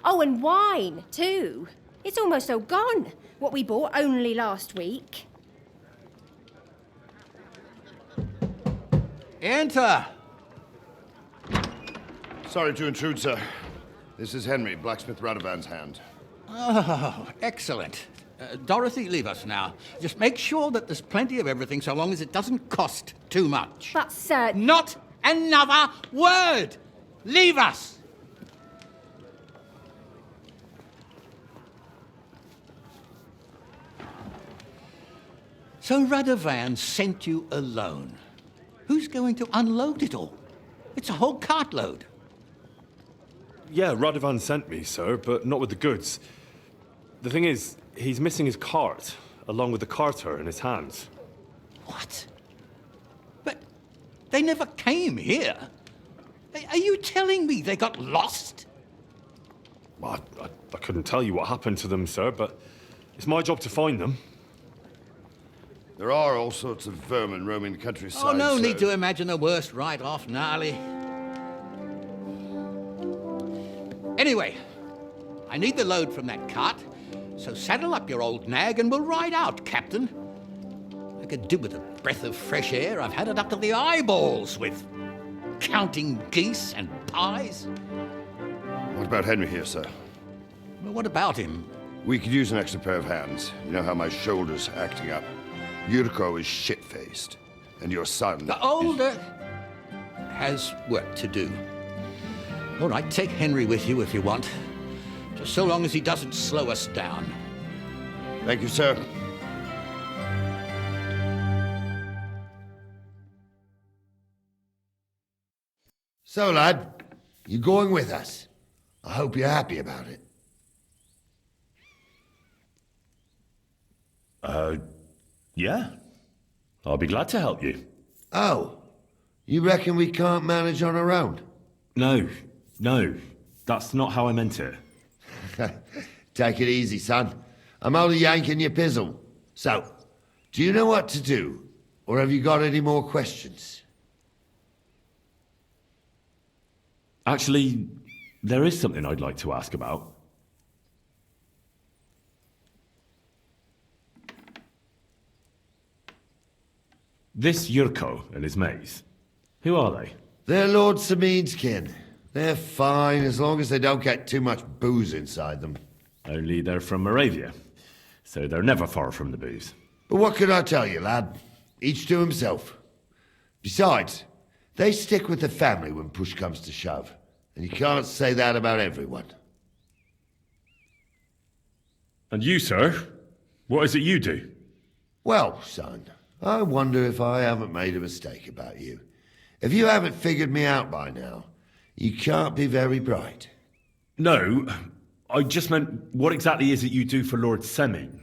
Speaker 4: Oh, and wine, too. It's almost all gone, what we bought only last week.
Speaker 22: Enter!
Speaker 16: Sorry to intrude, sir. This is Henry, blacksmith Radovan's hand.
Speaker 22: Oh, excellent. Dorothy, leave us now. Just make sure that there's plenty of everything so long as it doesn't cost too much.
Speaker 4: But, sir...
Speaker 22: Not another word! Leave us! So Radovan sent you alone. Who's going to unload it all? It's a whole cartload.
Speaker 2: Yeah, Radovan sent me, sir, but not with the goods. The thing is, he's missing his cart, along with the carter in his hands.
Speaker 22: What? But they never came here. Are you telling me they got lost?
Speaker 2: I couldn't tell you what happened to them, sir, but it's my job to find them.
Speaker 16: There are all sorts of vermin roaming the countryside.
Speaker 22: Oh, no
Speaker 16: so...
Speaker 22: need to imagine the worst right off, gnarly. Anyway, I need the load from that cart, so saddle up your old nag and we'll ride out, Captain. I could do with a breath of fresh air. I've had it up to the eyeballs with counting geese and pies.
Speaker 16: What about Henry here, sir?
Speaker 22: Well, what about him?
Speaker 16: We could use an extra pair of hands. You know how my shoulder's acting up. Yurko is shit-faced, and your son...
Speaker 22: The older has work to do. All right, take Henry with you if you want. Just so long as he doesn't slow us down.
Speaker 16: Thank you, sir.
Speaker 23: So, lad, you going with us? I hope you're happy about it.
Speaker 2: Yeah. I'll be glad to help you.
Speaker 23: Oh, you reckon we can't manage on our own?
Speaker 2: No. That's not how I meant it.
Speaker 23: Take it easy, son. I'm only yanking your pizzle. So, do you know what to do? Or have you got any more questions?
Speaker 2: Actually, there is something I'd like to ask about. This Yurko and his mates, who are they?
Speaker 23: They're Lord Samin's kin. They're fine as long as they don't get too much booze inside them.
Speaker 2: Only they're from Moravia, so they're never far from the booze.
Speaker 23: But what can I tell you, lad? Each to himself. Besides, they stick with the family when push comes to shove. And you can't say that about everyone.
Speaker 2: And you, sir? What is it you do?
Speaker 23: Well, son, I wonder if I haven't made a mistake about you. If you haven't figured me out by now, you can't be very bright.
Speaker 2: No, I just meant, what exactly is it you do for Lord Semin?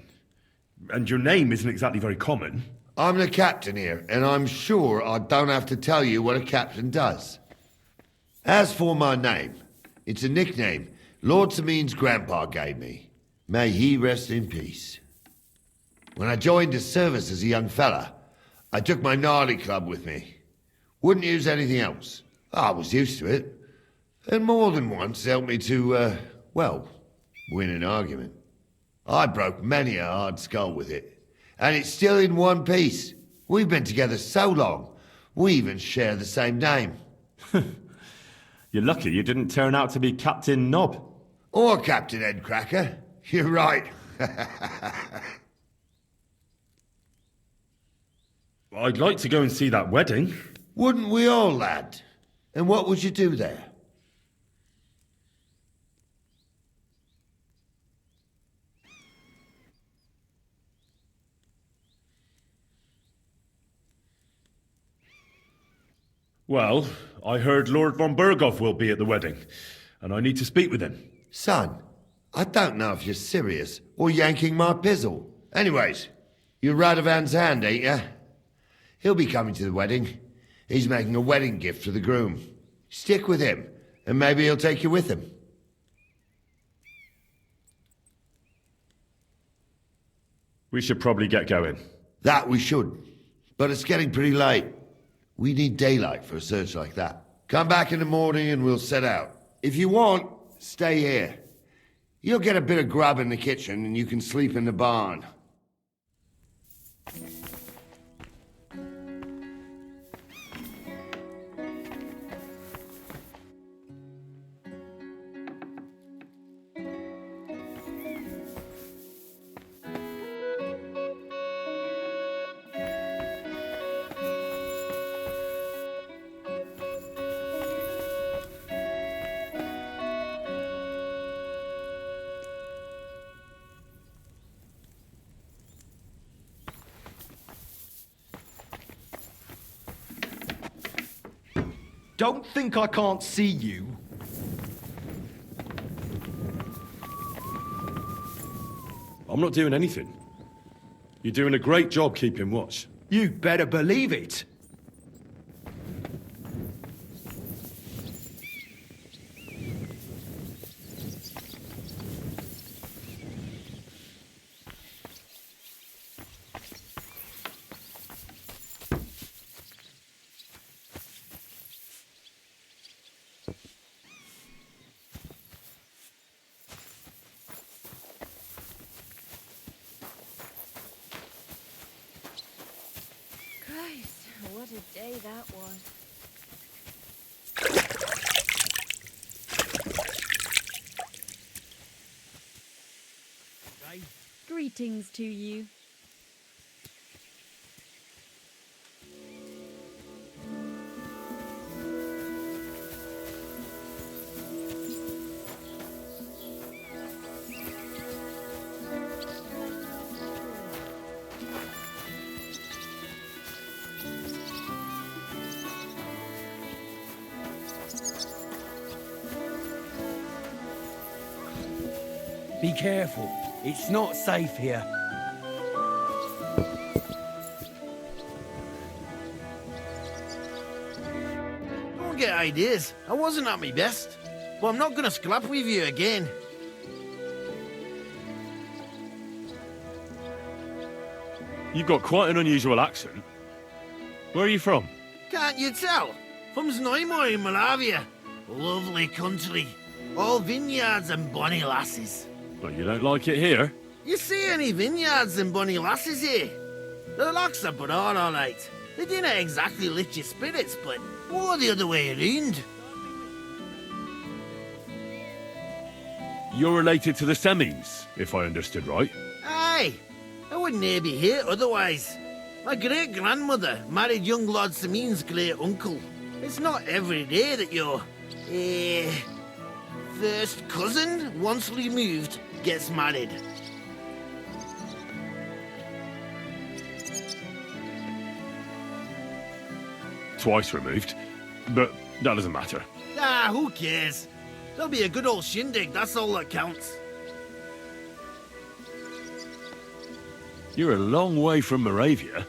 Speaker 2: And your name isn't exactly very common.
Speaker 23: I'm the captain here, and I'm sure I don't have to tell you what a captain does. As for my name, it's a nickname Lord Samin's grandpa gave me. May he rest in peace. When I joined his service as a young fella, I took my gnarly club with me. Wouldn't use anything else. I was used to it. And more than once helped me to, win an argument. I broke many a hard skull with it. And it's still in one piece. We've been together so long, we even share the same name.
Speaker 2: You're lucky you didn't turn out to be Captain Knob.
Speaker 23: Or Captain Headcracker. You're right.
Speaker 2: I'd like to go and see that wedding.
Speaker 23: Wouldn't we all, lad? And what would you do there?
Speaker 2: Well, I heard Lord von Burghoff will be at the wedding, and I need to speak with him.
Speaker 23: Son, I don't know if you're serious or yanking my pizzle. Anyways, you're Radovan's hand, ain't ya? He'll be coming to the wedding. He's making a wedding gift for the groom. Stick with him, and maybe he'll take you with him.
Speaker 2: We should probably get going.
Speaker 23: That we should. But it's getting pretty late. We need daylight for a search like that. Come back in the morning and we'll set out. If you want, stay here. You'll get a bit of grub in the kitchen and you can sleep in the barn.
Speaker 7: Don't think I can't see you.
Speaker 2: I'm not doing anything. You're doing a great job keeping watch.
Speaker 7: You better believe it.
Speaker 5: What a day that was. Greetings to you.
Speaker 11: Be careful. It's not safe here.
Speaker 20: Don't get ideas. I wasn't at my best. But I'm not going to scrap with you again.
Speaker 2: You've got quite an unusual accent. Where are you from?
Speaker 20: Can't you tell? From Znojmo in Moravia. Lovely country. All vineyards and bonny lasses.
Speaker 2: Well, you don't like it here?
Speaker 20: You see any vineyards and bonny lasses here? The locks are broad, all right. They didn't exactly lift your spirits, but more the other way around.
Speaker 2: You're related to the Semines, if I understood right.
Speaker 20: Aye, I wouldn't be here otherwise. My great-grandmother married young Lord Semin's great-uncle. It's not every day that your, first cousin, once removed, gets married.
Speaker 2: Twice removed, but that doesn't matter.
Speaker 20: Ah, who cares? There'll be a good old shindig, that's all that counts.
Speaker 2: You're a long way from Moravia.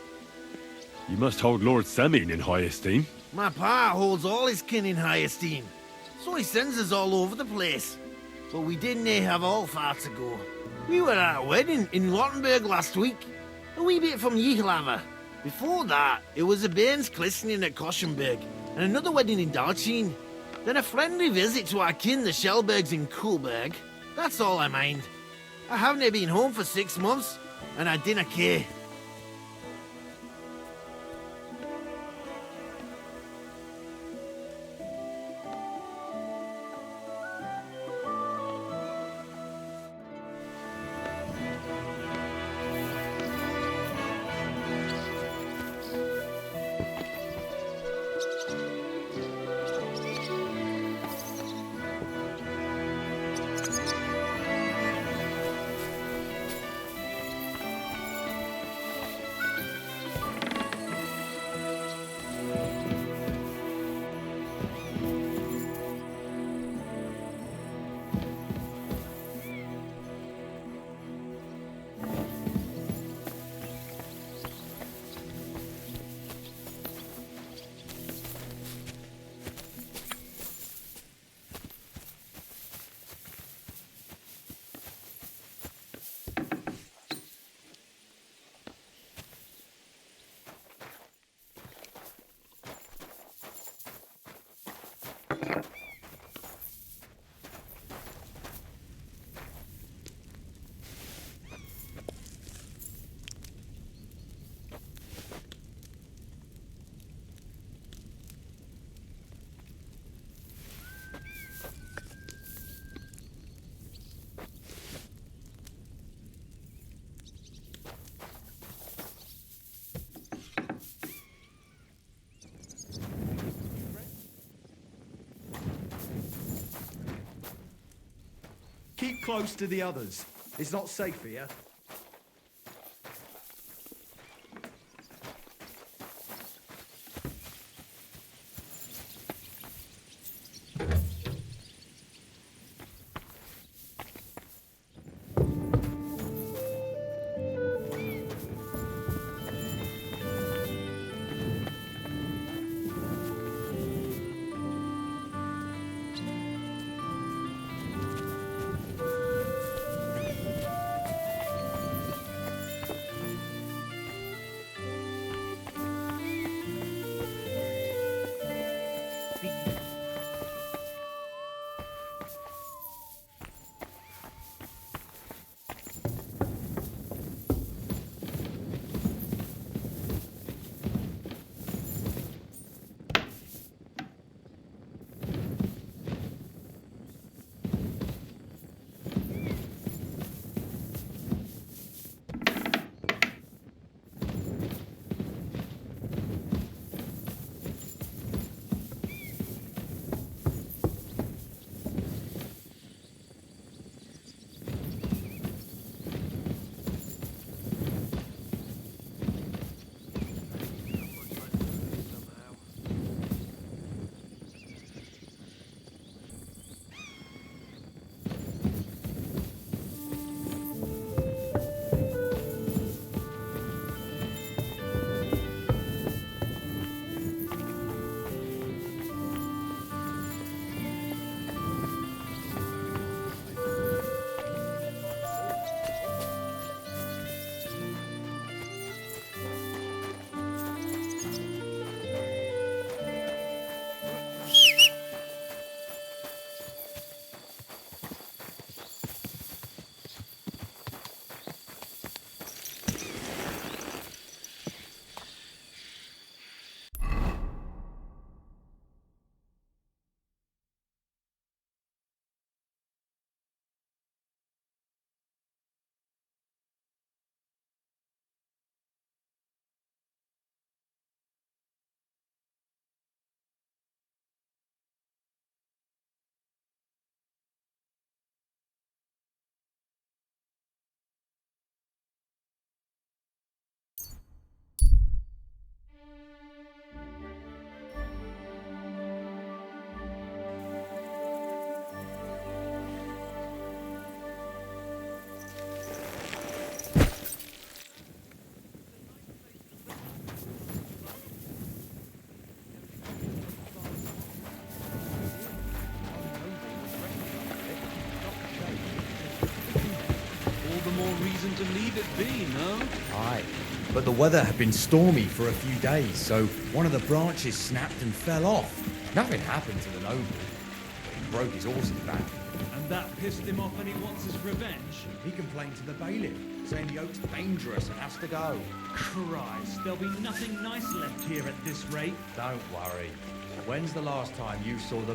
Speaker 2: You must hold Lord Semin in high esteem.
Speaker 20: My pa holds all his kin in high esteem, so he sends us all over the place. But we didn't have all far to go. We were at a wedding in Rottenburg last week, a wee bit from Yihlava. Before that, it was a bairn's christening at Koschenberg, and another wedding in Dalchin. Then a friendly visit to our kin, the Schellbergs in Kuhlberg. That's all I mind. I haven't been home for 6 months, and I didn't care.
Speaker 1: close to the others. It's not safe here. Reason to leave it be, no? Aye, but the weather had been stormy for a few days, so one of the branches snapped and fell off. Nothing happened to the noble, but he broke his horse's back. And that pissed him off and he wants his revenge? He complained to the bailiff, saying the oak's dangerous and has to go. Christ, there'll be nothing nice left here at this rate. Don't worry. When's the last time you saw the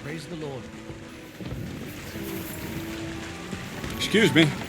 Speaker 6: Praise the Lord.
Speaker 10: Excuse me.